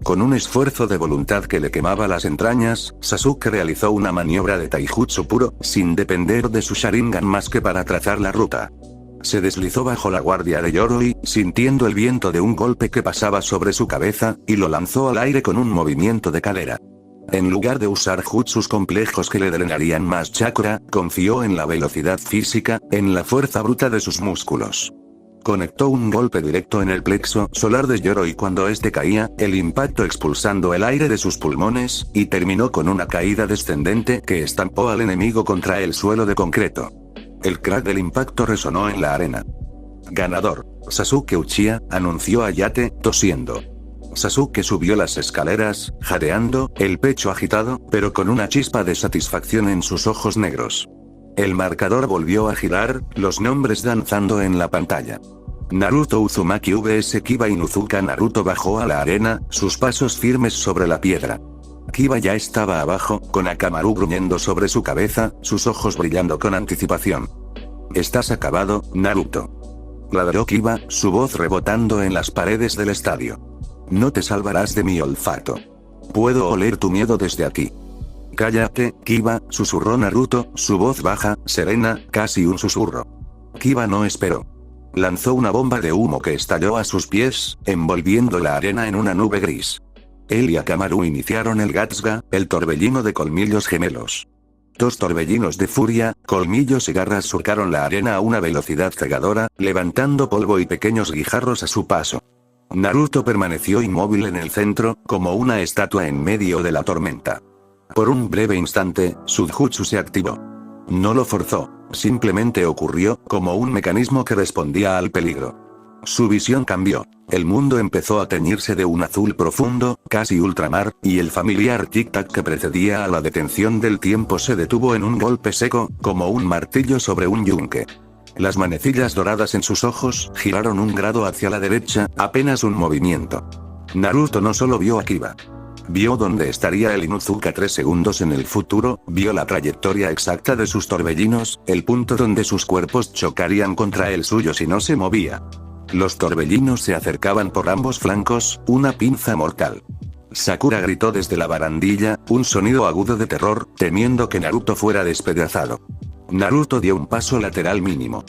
Con un esfuerzo de voluntad que le quemaba las entrañas, Sasuke realizó una maniobra de taijutsu puro, sin depender de su Sharingan más que para trazar la ruta. Se deslizó bajo la guardia de Yoroi, sintiendo el viento de un golpe que pasaba sobre su cabeza, y lo lanzó al aire con un movimiento de cadera. En lugar de usar jutsus complejos que le drenarían más chakra, confió en la velocidad física, en la fuerza bruta de sus músculos. Conectó un golpe directo en el plexo solar de Yoroi cuando este caía, el impacto expulsando el aire de sus pulmones, y terminó con una caída descendente que estampó al enemigo contra el suelo de concreto. El crack del impacto resonó en la arena. «Ganador, Sasuke Uchiha», anunció Hayate, tosiendo. Sasuke subió las escaleras, jadeando, el pecho agitado, pero con una chispa de satisfacción en sus ojos negros. El marcador volvió a girar, los nombres danzando en la pantalla. Naruto Uzumaki vs Kiba Inuzuka. Naruto bajó a la arena, sus pasos firmes sobre la piedra. Kiba ya estaba abajo, con Akamaru gruñendo sobre su cabeza, sus ojos brillando con anticipación. «Estás acabado, Naruto», ladró Kiba, su voz rebotando en las paredes del estadio. «No te salvarás de mi olfato. Puedo oler tu miedo desde aquí». «Cállate, Kiba», susurró Naruto, su voz baja, serena, casi un susurro. Kiba no esperó. Lanzó una bomba de humo que estalló a sus pies, envolviendo la arena en una nube gris. Él y Akamaru iniciaron el Gatsuga, el torbellino de colmillos gemelos. Dos torbellinos de furia, colmillos y garras surcaron la arena a una velocidad cegadora, levantando polvo y pequeños guijarros a su paso. Naruto permaneció inmóvil en el centro, como una estatua en medio de la tormenta. Por un breve instante, su jutsu se activó. No lo forzó, simplemente ocurrió, como un mecanismo que respondía al peligro. Su visión cambió. El mundo empezó a teñirse de un azul profundo, casi ultramar, y el familiar tic-tac que precedía a la detención del tiempo se detuvo en un golpe seco, como un martillo sobre un yunque. Las manecillas doradas en sus ojos giraron un grado hacia la derecha, apenas un movimiento. Naruto no solo vio a Kiba. Vio dónde estaría el Inuzuka 3 segundos en el futuro, vio la trayectoria exacta de sus torbellinos, el punto donde sus cuerpos chocarían contra el suyo si no se movía. Los torbellinos se acercaban por ambos flancos, una pinza mortal. Sakura gritó desde la barandilla, un sonido agudo de terror, temiendo que Naruto fuera despedazado. Naruto dio un paso lateral mínimo.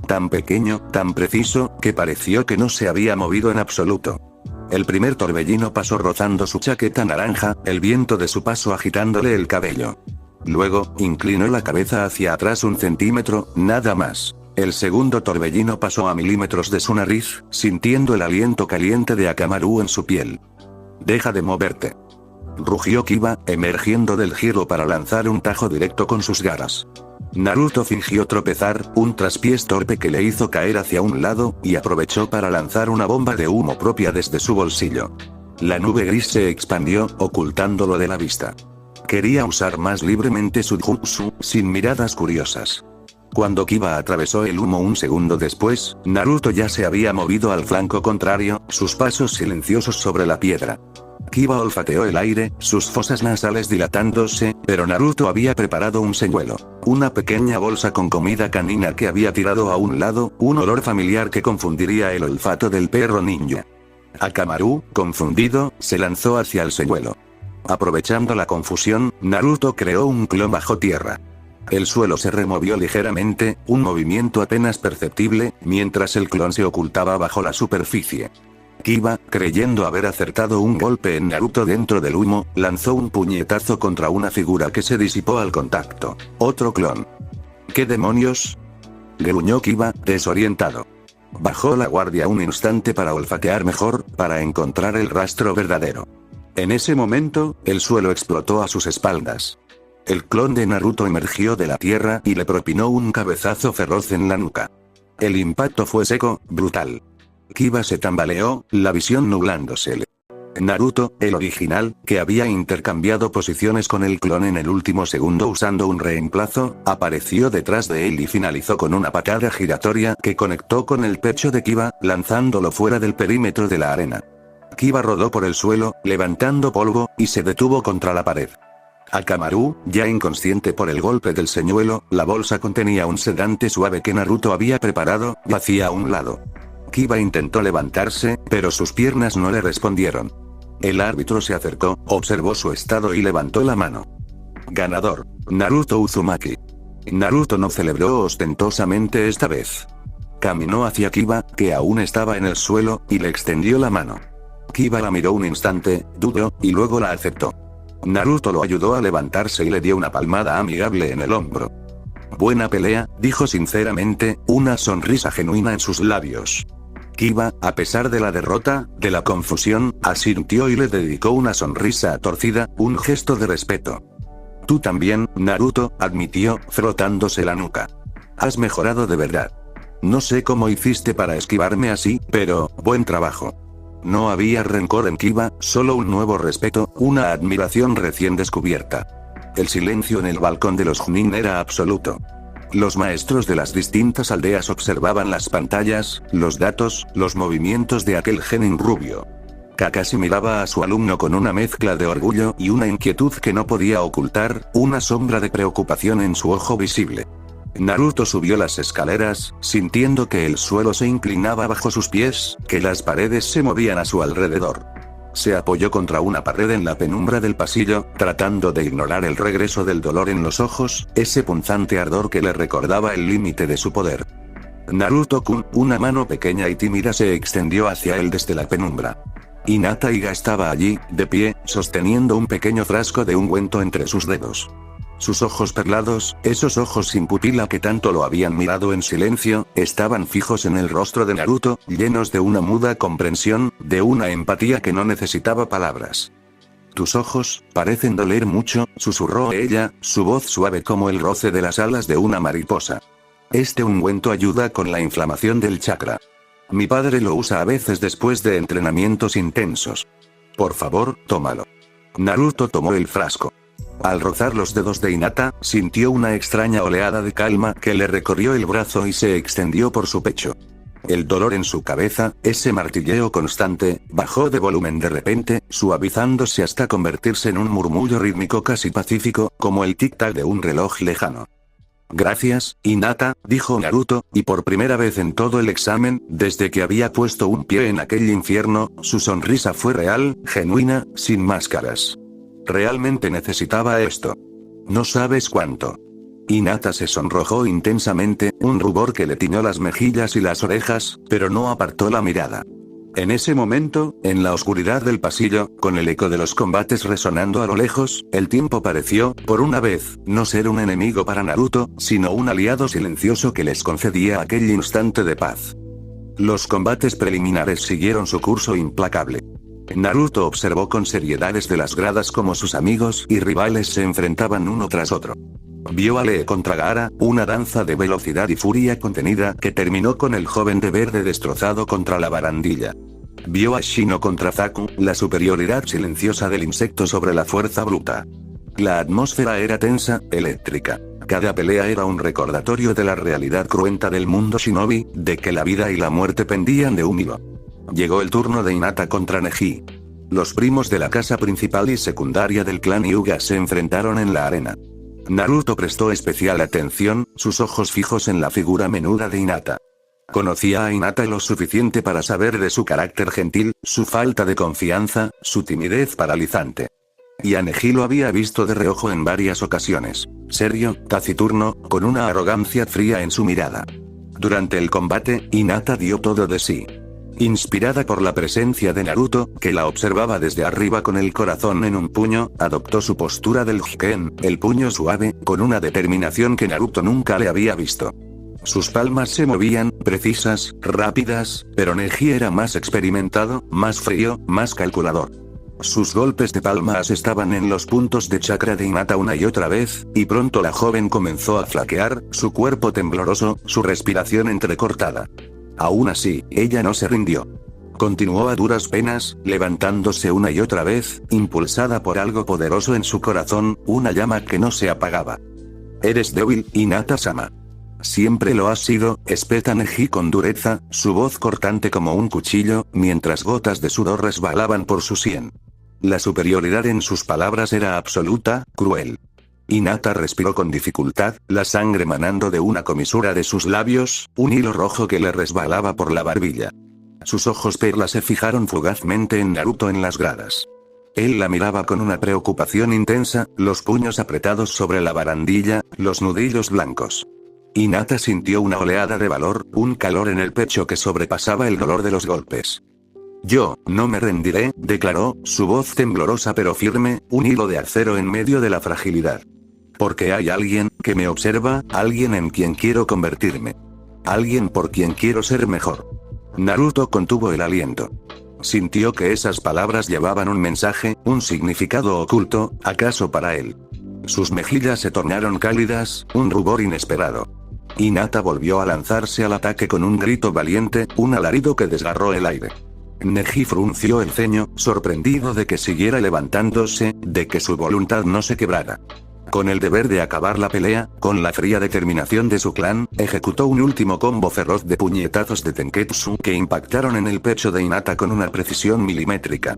Tan pequeño, tan preciso, que pareció que no se había movido en absoluto. El primer torbellino pasó rozando su chaqueta naranja, el viento de su paso agitándole el cabello. Luego, inclinó la cabeza hacia atrás un centímetro, nada más. El segundo torbellino pasó a milímetros de su nariz, sintiendo el aliento caliente de Akamaru en su piel. «Deja de moverte», rugió Kiba, emergiendo del giro para lanzar un tajo directo con sus garras. Naruto fingió tropezar, un traspiés torpe que le hizo caer hacia un lado, y aprovechó para lanzar una bomba de humo propia desde su bolsillo. La nube gris se expandió, ocultándolo de la vista. Quería usar más libremente su jutsu, sin miradas curiosas. Cuando Kiba atravesó el humo un segundo después, Naruto ya se había movido al flanco contrario, sus pasos silenciosos sobre la piedra. Kiba olfateó el aire, sus fosas nasales dilatándose, pero Naruto había preparado un señuelo. Una pequeña bolsa con comida canina que había tirado a un lado, un olor familiar que confundiría el olfato del perro ninja. Akamaru, confundido, se lanzó hacia el señuelo. Aprovechando la confusión, Naruto creó un clon bajo tierra. El suelo se removió ligeramente, un movimiento apenas perceptible, mientras el clon se ocultaba bajo la superficie. Kiba, creyendo haber acertado un golpe en Naruto dentro del humo, lanzó un puñetazo contra una figura que se disipó al contacto. Otro clon. ¿Qué demonios?, gruñó Kiba, desorientado. Bajó la guardia un instante para olfatear mejor, para encontrar el rastro verdadero. En ese momento, el suelo explotó a sus espaldas. El clon de Naruto emergió de la tierra y le propinó un cabezazo feroz en la nuca. El impacto fue seco, brutal. Kiba se tambaleó, la visión nublándosele. Naruto, el original, que había intercambiado posiciones con el clon en el último segundo usando un reemplazo, apareció detrás de él y finalizó con una patada giratoria que conectó con el pecho de Kiba, lanzándolo fuera del perímetro de la arena. Kiba rodó por el suelo, levantando polvo, y se detuvo contra la pared. Akamaru, ya inconsciente por el golpe del señuelo, la bolsa contenía un sedante suave que Naruto había preparado, yacía a un lado. Kiba intentó levantarse, pero sus piernas no le respondieron. El árbitro se acercó, observó su estado y levantó la mano. Ganador, Naruto Uzumaki. Naruto no celebró ostentosamente esta vez. Caminó hacia Kiba, que aún estaba en el suelo, y le extendió la mano. Kiba la miró un instante, dudó, y luego la aceptó. Naruto lo ayudó a levantarse y le dio una palmada amigable en el hombro. Buena pelea, dijo sinceramente, una sonrisa genuina en sus labios. Kiba, a pesar de la derrota, de la confusión, asintió y le dedicó una sonrisa torcida, un gesto de respeto. Tú también, Naruto, admitió, frotándose la nuca. Has mejorado de verdad. No sé cómo hiciste para esquivarme así, pero, buen trabajo. No había rencor en Kiba, solo un nuevo respeto, una admiración recién descubierta. El silencio en el balcón de los Chunin era absoluto. Los maestros de las distintas aldeas observaban las pantallas, los datos, los movimientos de aquel genin rubio. Kakashi miraba a su alumno con una mezcla de orgullo y una inquietud que no podía ocultar, una sombra de preocupación en su ojo visible. Naruto subió las escaleras, sintiendo que el suelo se inclinaba bajo sus pies, que las paredes se movían a su alrededor. Se apoyó contra una pared en la penumbra del pasillo, tratando de ignorar el regreso del dolor en los ojos, ese punzante ardor que le recordaba el límite de su poder. Naruto-kun, una mano pequeña y tímida se extendió hacia él desde la penumbra. Hinata Iga estaba allí, de pie, sosteniendo un pequeño frasco de ungüento entre sus dedos. Sus ojos perlados, esos ojos sin pupila que tanto lo habían mirado en silencio, estaban fijos en el rostro de Naruto, llenos de una muda comprensión, de una empatía que no necesitaba palabras. Tus ojos, parecen doler mucho, susurró ella, su voz suave como el roce de las alas de una mariposa. Este ungüento ayuda con la inflamación del chakra. Mi padre lo usa a veces después de entrenamientos intensos. Por favor, tómalo. Naruto tomó el frasco. Al rozar los dedos de Hinata, sintió una extraña oleada de calma que le recorrió el brazo y se extendió por su pecho. El dolor en su cabeza, ese martilleo constante, bajó de volumen de repente, suavizándose hasta convertirse en un murmullo rítmico casi pacífico, como el tic-tac de un reloj lejano. Gracias, Hinata, dijo Naruto, y por primera vez en todo el examen, desde que había puesto un pie en aquel infierno, su sonrisa fue real, genuina, sin máscaras. Realmente necesitaba esto. No sabes cuánto. Hinata se sonrojó intensamente, un rubor que le tiñó las mejillas y las orejas, pero no apartó la mirada. En ese momento, en la oscuridad del pasillo, con el eco de los combates resonando a lo lejos, el tiempo pareció, por una vez, no ser un enemigo para Naruto, sino un aliado silencioso que les concedía aquel instante de paz. Los combates preliminares siguieron su curso implacable. Naruto observó con seriedad desde las gradas cómo sus amigos y rivales se enfrentaban uno tras otro. Vio a Lee contra Gaara, una danza de velocidad y furia contenida que terminó con el joven de verde destrozado contra la barandilla. Vio a Shino contra Zaku, la superioridad silenciosa del insecto sobre la fuerza bruta. La atmósfera era tensa, eléctrica. Cada pelea era un recordatorio de la realidad cruenta del mundo shinobi, de que la vida y la muerte pendían de un hilo. Llegó el turno de Hinata contra Neji. Los primos de la casa principal y secundaria del clan Hyuga se enfrentaron en la arena. Naruto prestó especial atención, sus ojos fijos en la figura menuda de Hinata. Conocía a Hinata lo suficiente para saber de su carácter gentil, su falta de confianza, su timidez paralizante. Y a Neji lo había visto de reojo en varias ocasiones. Serio, taciturno, con una arrogancia fría en su mirada. Durante el combate, Hinata dio todo de sí. Inspirada por la presencia de Naruto, que la observaba desde arriba con el corazón en un puño, adoptó su postura del Jiken, el puño suave, con una determinación que Naruto nunca le había visto. Sus palmas se movían, precisas, rápidas, pero Neji era más experimentado, más frío, más calculador. Sus golpes de palmas estaban en los puntos de chakra de Hinata una y otra vez, y pronto la joven comenzó a flaquear, su cuerpo tembloroso, su respiración entrecortada. Aún así, ella no se rindió. Continuó a duras penas, levantándose una y otra vez, impulsada por algo poderoso en su corazón, una llama que no se apagaba. Eres débil, Hinata-sama. Siempre lo has sido, espeta Neji con dureza, su voz cortante como un cuchillo, mientras gotas de sudor resbalaban por su sien. La superioridad en sus palabras era absoluta, cruel. Hinata respiró con dificultad, la sangre manando de una comisura de sus labios, un hilo rojo que le resbalaba por la barbilla. Sus ojos perla se fijaron fugazmente en Naruto en las gradas. Él la miraba con una preocupación intensa, los puños apretados sobre la barandilla, los nudillos blancos. Hinata sintió una oleada de valor, un calor en el pecho que sobrepasaba el dolor de los golpes. Yo, no me rendiré, declaró, su voz temblorosa pero firme, un hilo de acero en medio de la fragilidad. Porque hay alguien, que me observa, alguien en quien quiero convertirme. Alguien por quien quiero ser mejor. Naruto contuvo el aliento. Sintió que esas palabras llevaban un mensaje, un significado oculto, acaso para él. Sus mejillas se tornaron cálidas, un rubor inesperado. Hinata volvió a lanzarse al ataque con un grito valiente, un alarido que desgarró el aire. Neji frunció el ceño, sorprendido de que siguiera levantándose, de que su voluntad no se quebrara. Con el deber de acabar la pelea, con la fría determinación de su clan, ejecutó un último combo feroz de puñetazos de Tenketsu que impactaron en el pecho de Hinata con una precisión milimétrica.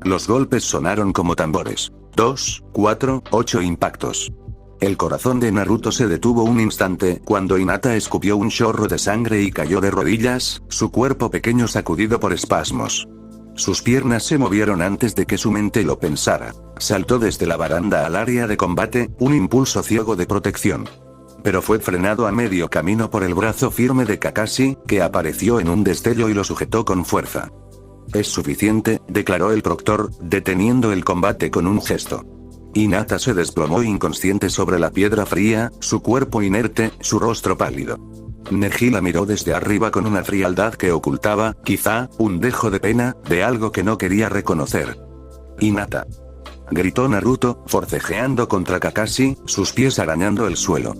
Los golpes sonaron como tambores. 2, 4, 8 impactos. El corazón de Naruto se detuvo un instante cuando Hinata escupió un chorro de sangre y cayó de rodillas, su cuerpo pequeño sacudido por espasmos. Sus piernas se movieron antes de que su mente lo pensara. Saltó desde la baranda al área de combate, un impulso ciego de protección. Pero fue frenado a medio camino por el brazo firme de Kakashi, que apareció en un destello y lo sujetó con fuerza. Es suficiente, declaró el proctor, deteniendo el combate con un gesto. Hinata se desplomó inconsciente sobre la piedra fría, su cuerpo inerte, su rostro pálido. Neji la miró desde arriba con una frialdad que ocultaba, quizá, un dejo de pena, de algo que no quería reconocer. Hinata. Gritó Naruto, forcejeando contra Kakashi, sus pies arañando el suelo.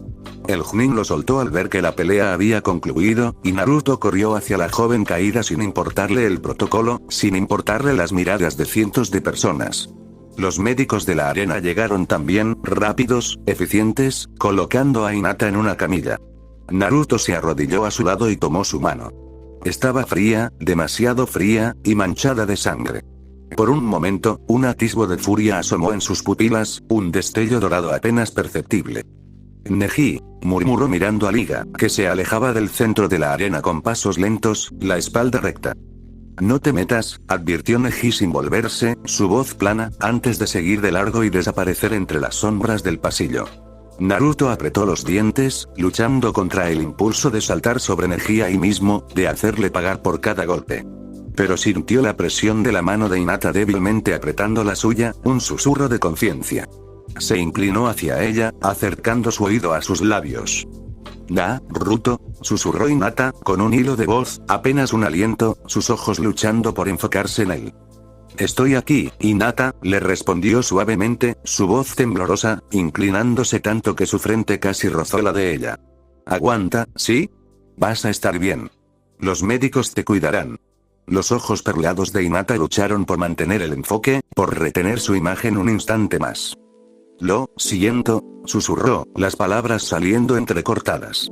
El Chunin lo soltó al ver que la pelea había concluido, y Naruto corrió hacia la joven caída sin importarle el protocolo, sin importarle las miradas de cientos de personas. Los médicos de la arena llegaron también, rápidos, eficientes, colocando a Hinata en una camilla. Naruto se arrodilló a su lado y tomó su mano. Estaba fría, demasiado fría, y manchada de sangre. Por un momento, un atisbo de furia asomó en sus pupilas, un destello dorado apenas perceptible. Neji, murmuró mirando a Liga, que se alejaba del centro de la arena con pasos lentos, la espalda recta. No te metas, advirtió Neji sin volverse, su voz plana, antes de seguir de largo y desaparecer entre las sombras del pasillo. Naruto apretó los dientes, luchando contra el impulso de saltar sobre Neji ahí mismo, de hacerle pagar por cada golpe. Pero sintió la presión de la mano de Hinata débilmente apretando la suya, un susurro de conciencia. Se inclinó hacia ella, acercando su oído a sus labios. Naruto, susurró Hinata, con un hilo de voz, apenas un aliento, sus ojos luchando por enfocarse en él. Estoy aquí, Hinata, le respondió suavemente, su voz temblorosa, inclinándose tanto que su frente casi rozó la de ella. Aguanta, ¿sí? Vas a estar bien. Los médicos te cuidarán. Los ojos perlados de Hinata lucharon por mantener el enfoque, por retener su imagen un instante más. Lo siento, susurró, las palabras saliendo entrecortadas.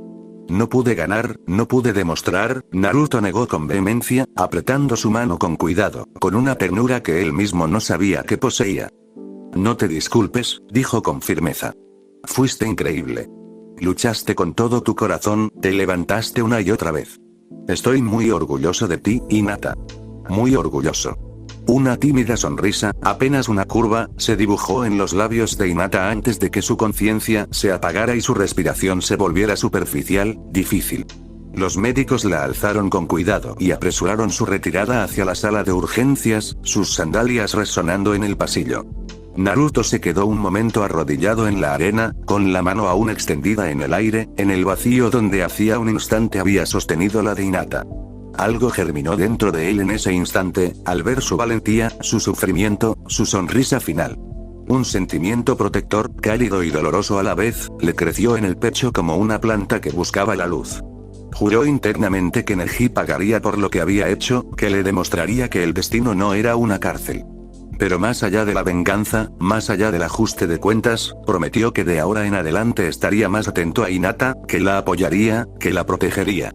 No pude ganar, no pude demostrar, Naruto negó con vehemencia, apretando su mano con cuidado, con una ternura que él mismo no sabía que poseía. No te disculpes, dijo con firmeza. Fuiste increíble. Luchaste con todo tu corazón, te levantaste una y otra vez. Estoy muy orgulloso de ti, Hinata. Muy orgulloso. Una tímida sonrisa, apenas una curva, se dibujó en los labios de Hinata antes de que su conciencia se apagara y su respiración se volviera superficial, difícil. Los médicos la alzaron con cuidado y apresuraron su retirada hacia la sala de urgencias, sus sandalias resonando en el pasillo. Naruto se quedó un momento arrodillado en la arena, con la mano aún extendida en el aire, en el vacío donde hacía un instante había sostenido la de Hinata. Algo germinó dentro de él en ese instante, al ver su valentía, su sufrimiento, su sonrisa final. Un sentimiento protector, cálido y doloroso a la vez, le creció en el pecho como una planta que buscaba la luz. Juró internamente que Neji pagaría por lo que había hecho, que le demostraría que el destino no era una cárcel. Pero más allá de la venganza, más allá del ajuste de cuentas, prometió que de ahora en adelante estaría más atento a Hinata, que la apoyaría, que la protegería.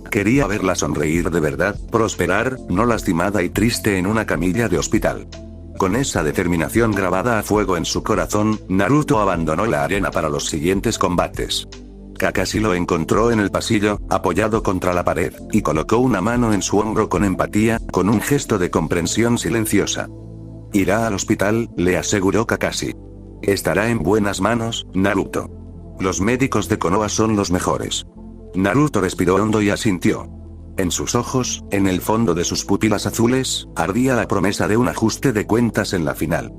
Quería verla sonreír de verdad, prosperar, no lastimada y triste en una camilla de hospital. Con esa determinación grabada a fuego en su corazón, Naruto abandonó la arena para los siguientes combates. Kakashi lo encontró en el pasillo, apoyado contra la pared, y colocó una mano en su hombro con empatía, con un gesto de comprensión silenciosa. Irá al hospital, le aseguró Kakashi. Estará en buenas manos, Naruto. Los médicos de Konoha son los mejores. Naruto respiró hondo y asintió. En sus ojos, en el fondo de sus pupilas azules, ardía la promesa de un ajuste de cuentas en la final.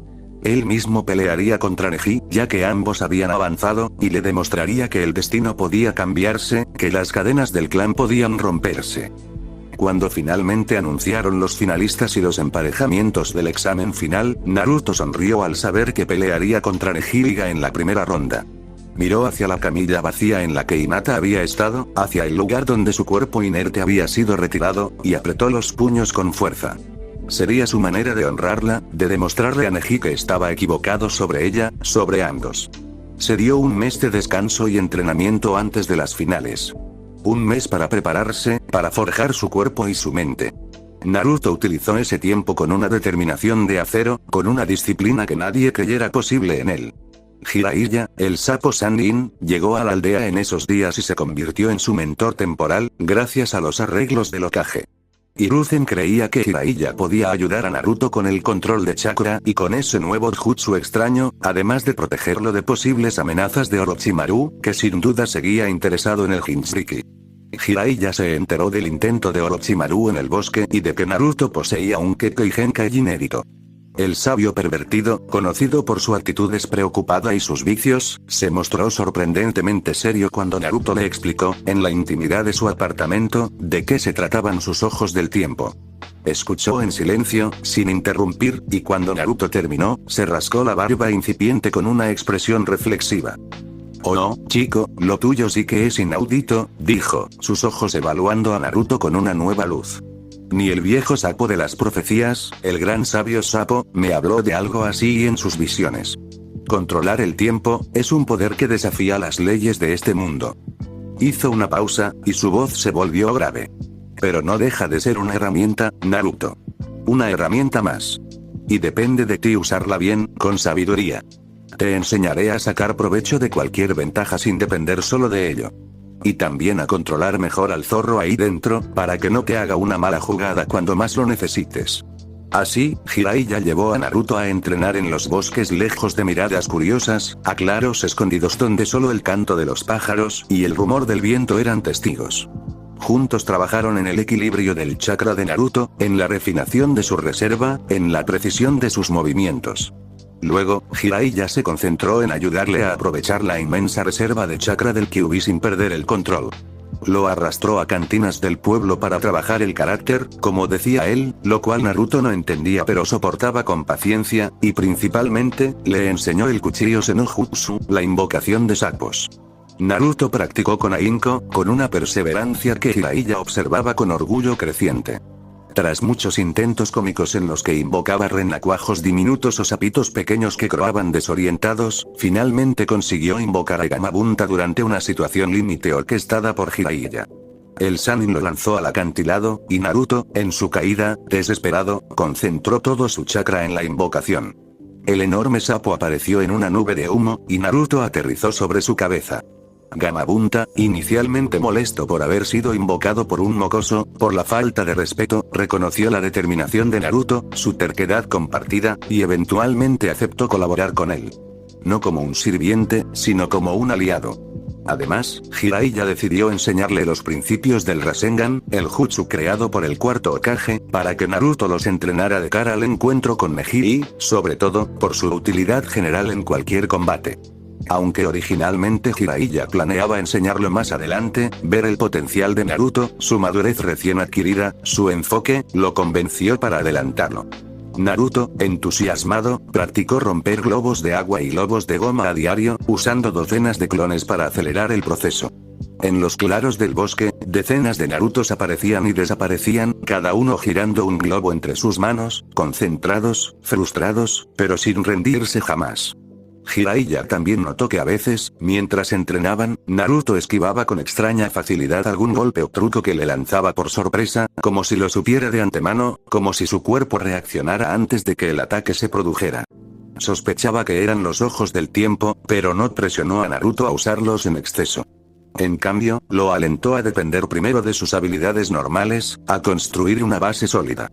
Él mismo pelearía contra Neji, ya que ambos habían avanzado, y le demostraría que el destino podía cambiarse, que las cadenas del clan podían romperse. Cuando finalmente anunciaron los finalistas y los emparejamientos del examen final, Naruto sonrió al saber que pelearía contra Neji Liga en la primera ronda. Miró hacia la camilla vacía en la que Hinata había estado, hacia el lugar donde su cuerpo inerte había sido retirado, y apretó los puños con fuerza. Sería su manera de honrarla, de demostrarle a Neji que estaba equivocado sobre ella, sobre ambos. Se dio un mes de descanso y entrenamiento antes de las finales. Un mes para prepararse, para forjar su cuerpo y su mente. Naruto utilizó ese tiempo con una determinación de acero, con una disciplina que nadie creyera posible en él. Jiraiya, el sapo Sannin, llegó a la aldea en esos días y se convirtió en su mentor temporal, gracias a los arreglos del Hokage. Hiruzen creía que Jiraiya podía ayudar a Naruto con el control de chakra y con ese nuevo jutsu extraño, además de protegerlo de posibles amenazas de Orochimaru, que sin duda seguía interesado en el Jinchuriki. Jiraiya se enteró del intento de Orochimaru en el bosque y de que Naruto poseía un Kekkei Genkai inédito. El sabio pervertido, conocido por su actitud despreocupada y sus vicios, se mostró sorprendentemente serio cuando Naruto le explicó, en la intimidad de su apartamento, de qué se trataban sus ojos del tiempo. Escuchó en silencio, sin interrumpir, y cuando Naruto terminó, se rascó la barba incipiente con una expresión reflexiva. Oh no, chico, lo tuyo sí que es inaudito, dijo, sus ojos evaluando a Naruto con una nueva luz. Ni el viejo sapo de las profecías, el gran sabio sapo, me habló de algo así en sus visiones. Controlar el tiempo, es un poder que desafía las leyes de este mundo. Hizo una pausa, y su voz se volvió grave. Pero no deja de ser una herramienta, Naruto. Una herramienta más. Y depende de ti usarla bien, con sabiduría. Te enseñaré a sacar provecho de cualquier ventaja sin depender solo de ello. Y también a controlar mejor al zorro ahí dentro, para que no te haga una mala jugada cuando más lo necesites. Así, Jiraiya llevó a Naruto a entrenar en los bosques lejos de miradas curiosas, a claros escondidos donde solo el canto de los pájaros y el rumor del viento eran testigos. Juntos trabajaron en el equilibrio del chakra de Naruto, en la refinación de su reserva, en la precisión de sus movimientos. Luego, Jiraiya se concentró en ayudarle a aprovechar la inmensa reserva de chakra del Kyuubi sin perder el control. Lo arrastró a cantinas del pueblo para trabajar el carácter, como decía él, lo cual Naruto no entendía pero soportaba con paciencia, y principalmente, le enseñó el Kuchio Senjutsu, la invocación de sapos. Naruto practicó con ahínco, con una perseverancia que Jiraiya observaba con orgullo creciente. Tras muchos intentos cómicos en los que invocaba renacuajos diminutos o sapitos pequeños que croaban desorientados, finalmente consiguió invocar a Gamabunta durante una situación límite orquestada por Jiraiya. El Sannin lo lanzó al acantilado, y Naruto, en su caída, desesperado, concentró todo su chakra en la invocación. El enorme sapo apareció en una nube de humo, y Naruto aterrizó sobre su cabeza. Gamabunta, inicialmente molesto por haber sido invocado por un mocoso, por la falta de respeto, reconoció la determinación de Naruto, su terquedad compartida, y eventualmente aceptó colaborar con él. No como un sirviente, sino como un aliado. Además, Jiraiya decidió enseñarle los principios del Rasengan, el jutsu creado por el cuarto Hokage, para que Naruto los entrenara de cara al encuentro con Neji y, sobre todo, por su utilidad general en cualquier combate. Aunque originalmente Jiraiya planeaba enseñarlo más adelante, ver el potencial de Naruto, su madurez recién adquirida, su enfoque, lo convenció para adelantarlo. Naruto, entusiasmado, practicó romper globos de agua y globos de goma a diario, usando docenas de clones para acelerar el proceso. En los claros del bosque, decenas de Narutos aparecían y desaparecían, cada uno girando un globo entre sus manos, concentrados, frustrados, pero sin rendirse jamás. Jiraiya también notó que a veces, mientras entrenaban, Naruto esquivaba con extraña facilidad algún golpe o truco que le lanzaba por sorpresa, como si lo supiera de antemano, como si su cuerpo reaccionara antes de que el ataque se produjera. Sospechaba que eran los ojos del tiempo, pero no presionó a Naruto a usarlos en exceso. En cambio, lo alentó a depender primero de sus habilidades normales, a construir una base sólida.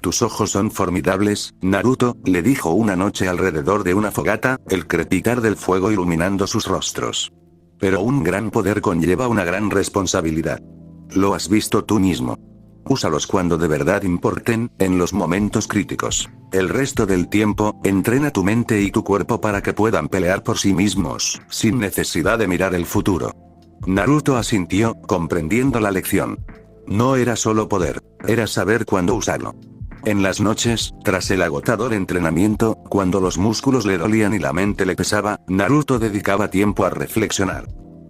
Tus ojos son formidables, Naruto, le dijo una noche alrededor de una fogata, el crepitar del fuego iluminando sus rostros. Pero un gran poder conlleva una gran responsabilidad. Lo has visto tú mismo. Úsalos cuando de verdad importen, en los momentos críticos. El resto del tiempo, entrena tu mente y tu cuerpo para que puedan pelear por sí mismos, sin necesidad de mirar el futuro. Naruto asintió, comprendiendo la lección. No era solo poder, era saber cuándo usarlo. En las noches, tras el agotador entrenamiento, cuando los músculos le dolían y la mente le pesaba, Naruto dedicaba tiempo a reflexionar.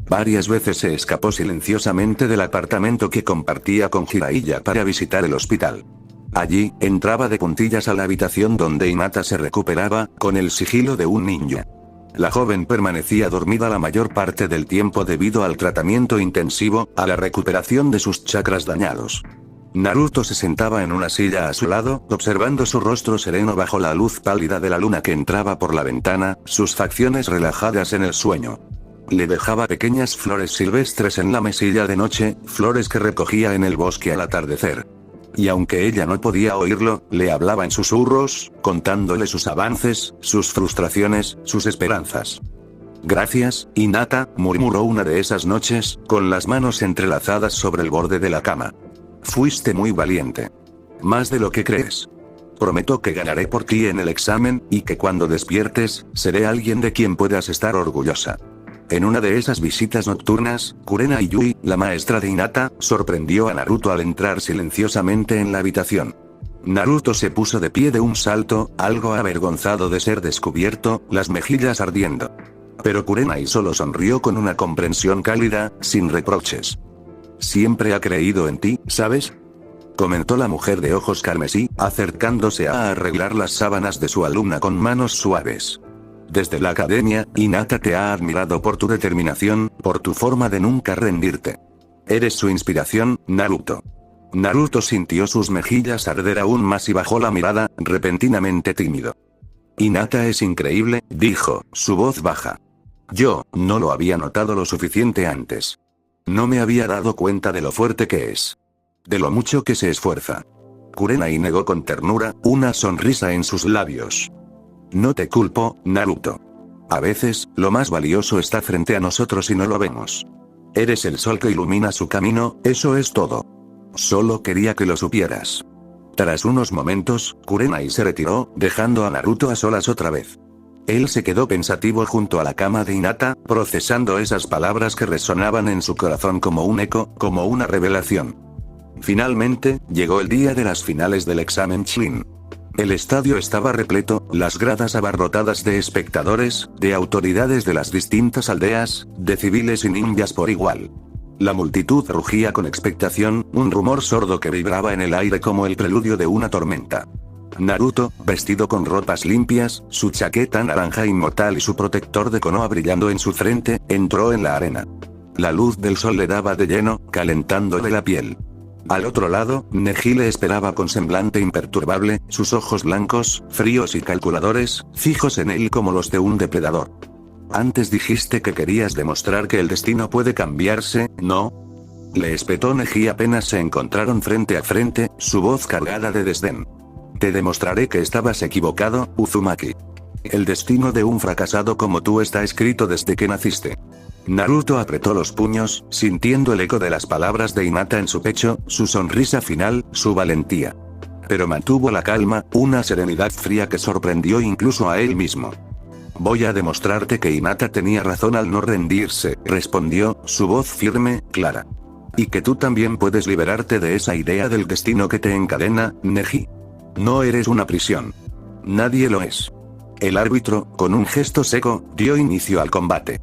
Varias veces se escapó silenciosamente del apartamento que compartía con Jiraiya para visitar el hospital. Allí, entraba de puntillas a la habitación donde Hinata se recuperaba, con el sigilo de un ninja. La joven permanecía dormida la mayor parte del tiempo debido al tratamiento intensivo, a la recuperación de sus chakras dañados. Naruto se sentaba en una silla a su lado, observando su rostro sereno bajo la luz pálida de la luna que entraba por la ventana, sus facciones relajadas en el sueño. Le dejaba pequeñas flores silvestres en la mesilla de noche, flores que recogía en el bosque al atardecer. Y aunque ella no podía oírlo, le hablaba en susurros, contándole sus avances, sus frustraciones, sus esperanzas. Gracias, Hinata, murmuró una de esas noches, con las manos entrelazadas sobre el borde de la cama. Fuiste muy valiente. Más de lo que crees. Prometo que ganaré por ti en el examen, y que cuando despiertes, seré alguien de quien puedas estar orgullosa. En una de esas visitas nocturnas, Kurena y Yui, la maestra de Hinata, sorprendió a Naruto al entrar silenciosamente en la habitación. Naruto se puso de pie de un salto, algo avergonzado de ser descubierto, las mejillas ardiendo. Pero Kurenai solo sonrió con una comprensión cálida, sin reproches. Siempre ha creído en ti, ¿sabes? Comentó la mujer de ojos carmesí, acercándose a arreglar las sábanas de su alumna con manos suaves. Desde la academia, Hinata te ha admirado por tu determinación, por tu forma de nunca rendirte. Eres su inspiración, Naruto. Naruto sintió sus mejillas arder aún más y bajó la mirada, repentinamente tímido. Hinata es increíble, dijo, su voz baja. Yo, no lo había notado lo suficiente antes. No me había dado cuenta de lo fuerte que es. De lo mucho que se esfuerza. Kurenai negó con ternura, una sonrisa en sus labios. No te culpo, Naruto. A veces, lo más valioso está frente a nosotros y no lo vemos. Eres el sol que ilumina su camino, eso es todo. Solo quería que lo supieras. Tras unos momentos, Kurenai se retiró, dejando a Naruto a solas otra vez. Él se quedó pensativo junto a la cama de Hinata, procesando esas palabras que resonaban en su corazón como un eco, como una revelación. Finalmente, llegó el día de las finales del examen Chunin. El estadio estaba repleto, las gradas abarrotadas de espectadores, de autoridades de las distintas aldeas, de civiles y ninjas por igual. La multitud rugía con expectación, un rumor sordo que vibraba en el aire como el preludio de una tormenta. Naruto, vestido con ropas limpias, su chaqueta naranja inmortal y su protector de Konoha brillando en su frente, entró en la arena. La luz del sol le daba de lleno, calentándole la piel. Al otro lado, Neji le esperaba con semblante imperturbable, sus ojos blancos, fríos y calculadores, fijos en él como los de un depredador. Antes dijiste que querías demostrar que el destino puede cambiarse, ¿no? Le espetó Neji apenas se encontraron frente a frente, su voz cargada de desdén. Te demostraré que estabas equivocado, Uzumaki. El destino de un fracasado como tú está escrito desde que naciste. Naruto apretó los puños, sintiendo el eco de las palabras de Hinata en su pecho, su sonrisa final, su valentía. Pero mantuvo la calma, una serenidad fría que sorprendió incluso a él mismo. Voy a demostrarte que Hinata tenía razón al no rendirse, respondió, su voz firme, clara. Y que tú también puedes liberarte de esa idea del destino que te encadena, Neji. No eres una prisión. Nadie lo es. El árbitro, con un gesto seco, dio inicio al combate.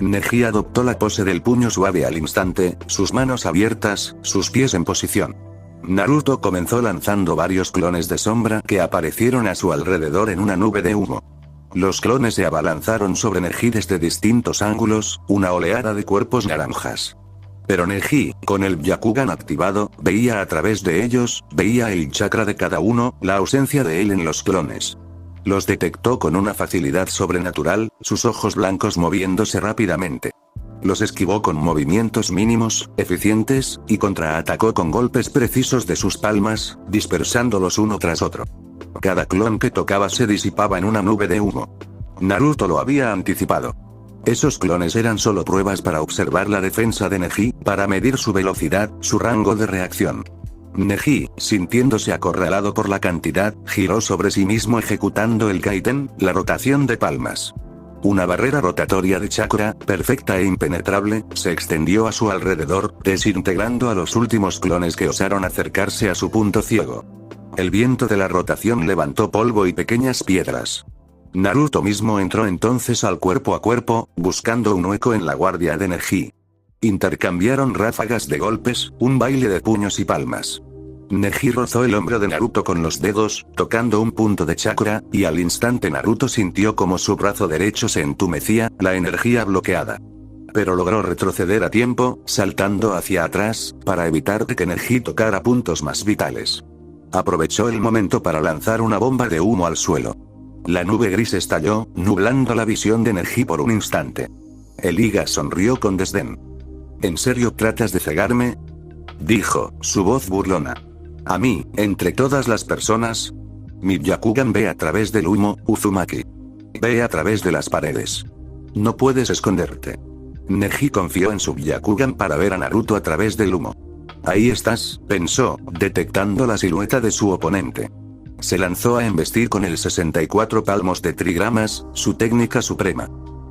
Neji adoptó la pose del puño suave al instante, sus manos abiertas, sus pies en posición. Naruto comenzó lanzando varios clones de sombra que aparecieron a su alrededor en una nube de humo. Los clones se abalanzaron sobre Neji desde distintos ángulos, una oleada de cuerpos naranjas. Pero Neji, con el Byakugan activado, veía a través de ellos, veía el chakra de cada uno, la ausencia de él en los clones. Los detectó con una facilidad sobrenatural, sus ojos blancos moviéndose rápidamente. Los esquivó con movimientos mínimos, eficientes, y contraatacó con golpes precisos de sus palmas, dispersándolos uno tras otro. Cada clon que tocaba se disipaba en una nube de humo. Naruto lo había anticipado. Esos clones eran solo pruebas para observar la defensa de Neji, para medir su velocidad, su rango de reacción. Neji, sintiéndose acorralado por la cantidad, giró sobre sí mismo ejecutando el Kaiten, la rotación de palmas. Una barrera rotatoria de chakra, perfecta e impenetrable, se extendió a su alrededor, desintegrando a los últimos clones que osaron acercarse a su punto ciego. El viento de la rotación levantó polvo y pequeñas piedras. Naruto mismo entró entonces al cuerpo a cuerpo, buscando un hueco en la guardia de Neji. Intercambiaron ráfagas de golpes, un baile de puños y palmas. Neji rozó el hombro de Naruto con los dedos, tocando un punto de chakra, y al instante Naruto sintió como su brazo derecho se entumecía, la energía bloqueada. Pero logró retroceder a tiempo, saltando hacia atrás, para evitar que Neji tocara puntos más vitales. Aprovechó el momento para lanzar una bomba de humo al suelo. La nube gris estalló, nublando la visión de Neji por un instante. El Iga sonrió con desdén. ¿En serio tratas de cegarme? Dijo, su voz burlona. A mí, entre todas las personas. Mi Byakugan ve a través del humo, Uzumaki. Ve a través de las paredes. No puedes esconderte. Neji confió en su Byakugan para ver a Naruto a través del humo. Ahí estás, pensó, detectando la silueta de su oponente. Se lanzó a embestir con el 64 palmos de trigramas, su técnica suprema.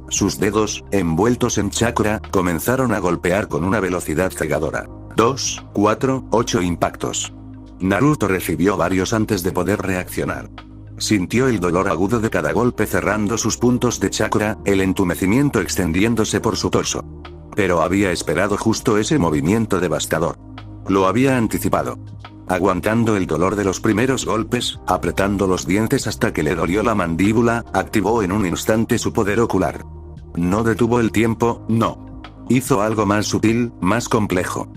Sus dedos, envueltos en chakra, comenzaron a golpear con una velocidad cegadora. 2, 4, 8 impactos. Naruto recibió varios antes de poder reaccionar. Sintió el dolor agudo de cada golpe cerrando sus puntos de chakra, el entumecimiento extendiéndose por su torso. Pero había esperado justo ese movimiento devastador. Lo había anticipado. Aguantando el dolor de los primeros golpes, apretando los dientes hasta que le dolió la mandíbula, activó en un instante su poder ocular. No detuvo el tiempo, no. Hizo algo más sutil, más complejo.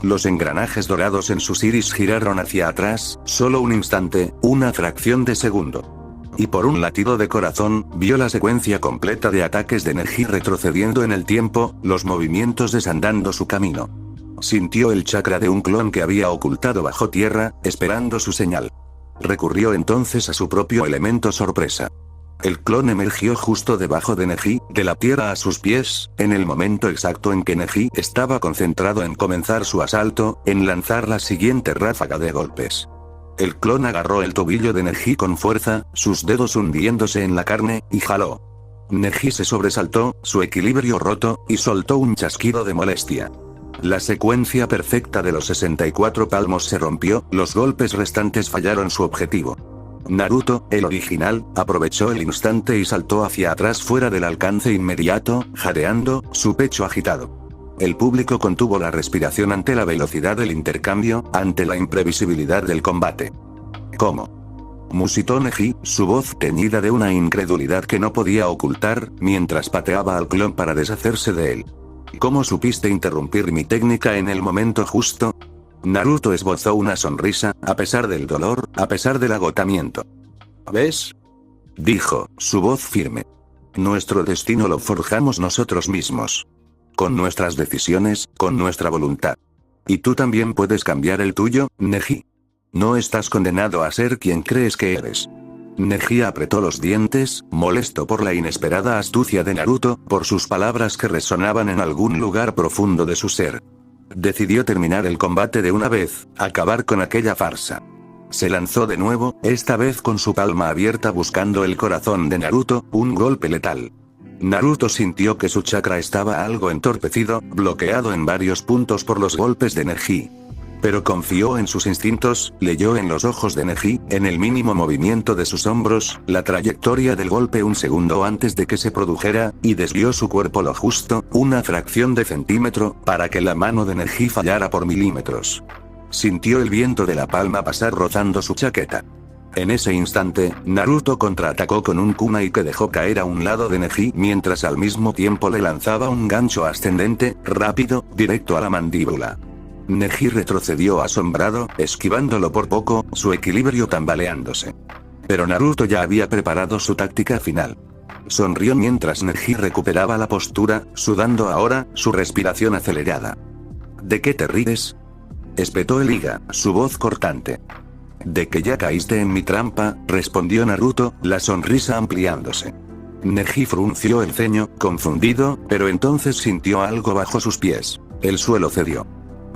Los engranajes dorados en sus iris giraron hacia atrás, solo un instante, una fracción de segundo. Y por un latido de corazón, vio la secuencia completa de ataques de energía retrocediendo en el tiempo, los movimientos desandando su camino. Sintió el chakra de un clon que había ocultado bajo tierra, esperando su señal. Recurrió entonces a su propio elemento sorpresa. El clon emergió justo debajo de Neji, de la tierra a sus pies, en el momento exacto en que Neji estaba concentrado en comenzar su asalto, en lanzar la siguiente ráfaga de golpes. El clon agarró el tobillo de Neji con fuerza, sus dedos hundiéndose en la carne, y jaló. Neji se sobresaltó, su equilibrio roto, y soltó un chasquido de molestia. La secuencia perfecta de los 64 palmos se rompió, los golpes restantes fallaron su objetivo. Naruto, el original, aprovechó el instante y saltó hacia atrás fuera del alcance inmediato, jadeando, su pecho agitado. El público contuvo la respiración ante la velocidad del intercambio, ante la imprevisibilidad del combate. ¿Cómo? Musitó Neji, su voz teñida de una incredulidad que no podía ocultar, mientras pateaba al clon para deshacerse de él. ¿Cómo supiste interrumpir mi técnica en el momento justo? Naruto esbozó una sonrisa, a pesar del dolor, a pesar del agotamiento. ¿Ves? Dijo, su voz firme. Nuestro destino lo forjamos nosotros mismos. Con nuestras decisiones, con nuestra voluntad. Y tú también puedes cambiar el tuyo, Neji. No estás condenado a ser quien crees que eres. Neji apretó los dientes, molesto por la inesperada astucia de Naruto, por sus palabras que resonaban en algún lugar profundo de su ser. Decidió terminar el combate de una vez, acabar con aquella farsa. Se lanzó de nuevo, esta vez con su palma abierta buscando el corazón de Naruto, un golpe letal. Naruto sintió que su chakra estaba algo entorpecido, bloqueado en varios puntos por los golpes de Neji. Pero confió en sus instintos, leyó en los ojos de Neji, en el mínimo movimiento de sus hombros, la trayectoria del golpe un segundo antes de que se produjera, y desvió su cuerpo lo justo, una fracción de centímetro, para que la mano de Neji fallara por milímetros. Sintió el viento de la palma pasar rozando su chaqueta. En ese instante, Naruto contraatacó con un kunai que dejó caer a un lado de Neji mientras al mismo tiempo le lanzaba un gancho ascendente, rápido, directo a la mandíbula. Neji retrocedió asombrado, esquivándolo por poco, su equilibrio tambaleándose. Pero Naruto ya había preparado su táctica final. Sonrió mientras Neji recuperaba la postura, sudando ahora, su respiración acelerada. ¿De qué te ríes? Espetó el Iga, su voz cortante. De que ya caíste en mi trampa, respondió Naruto, la sonrisa ampliándose. Neji frunció el ceño, confundido, pero entonces sintió algo bajo sus pies. El suelo cedió.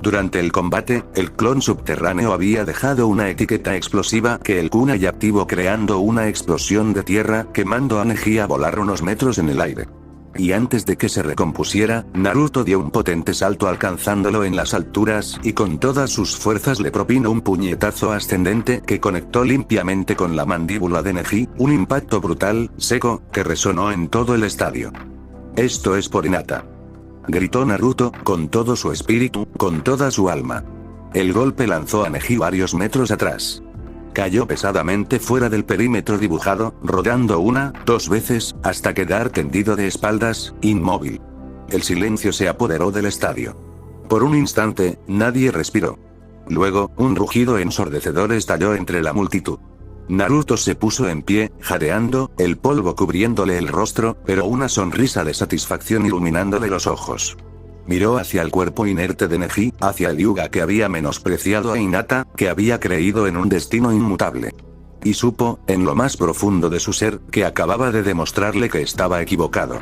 Durante el combate, el clon subterráneo había dejado una etiqueta explosiva que el kunai activó creando una explosión de tierra, quemando a Neji a volar unos metros en el aire. Y antes de que se recompusiera, Naruto dio un potente salto alcanzándolo en las alturas y con todas sus fuerzas le propinó un puñetazo ascendente que conectó limpiamente con la mandíbula de Neji, un impacto brutal, seco, que resonó en todo el estadio. Esto es por Hinata. Gritó Naruto, con todo su espíritu, con toda su alma. El golpe lanzó a Neji varios metros atrás. Cayó pesadamente fuera del perímetro dibujado, rodando una, dos veces, hasta quedar tendido de espaldas, inmóvil. El silencio se apoderó del estadio. Por un instante, nadie respiró. Luego, un rugido ensordecedor estalló entre la multitud. Naruto se puso en pie, jadeando, el polvo cubriéndole el rostro, pero una sonrisa de satisfacción iluminándole los ojos. Miró hacia el cuerpo inerte de Neji, hacia el Hyuga que había menospreciado a Hinata, que había creído en un destino inmutable. Y supo, en lo más profundo de su ser, que acababa de demostrarle que estaba equivocado.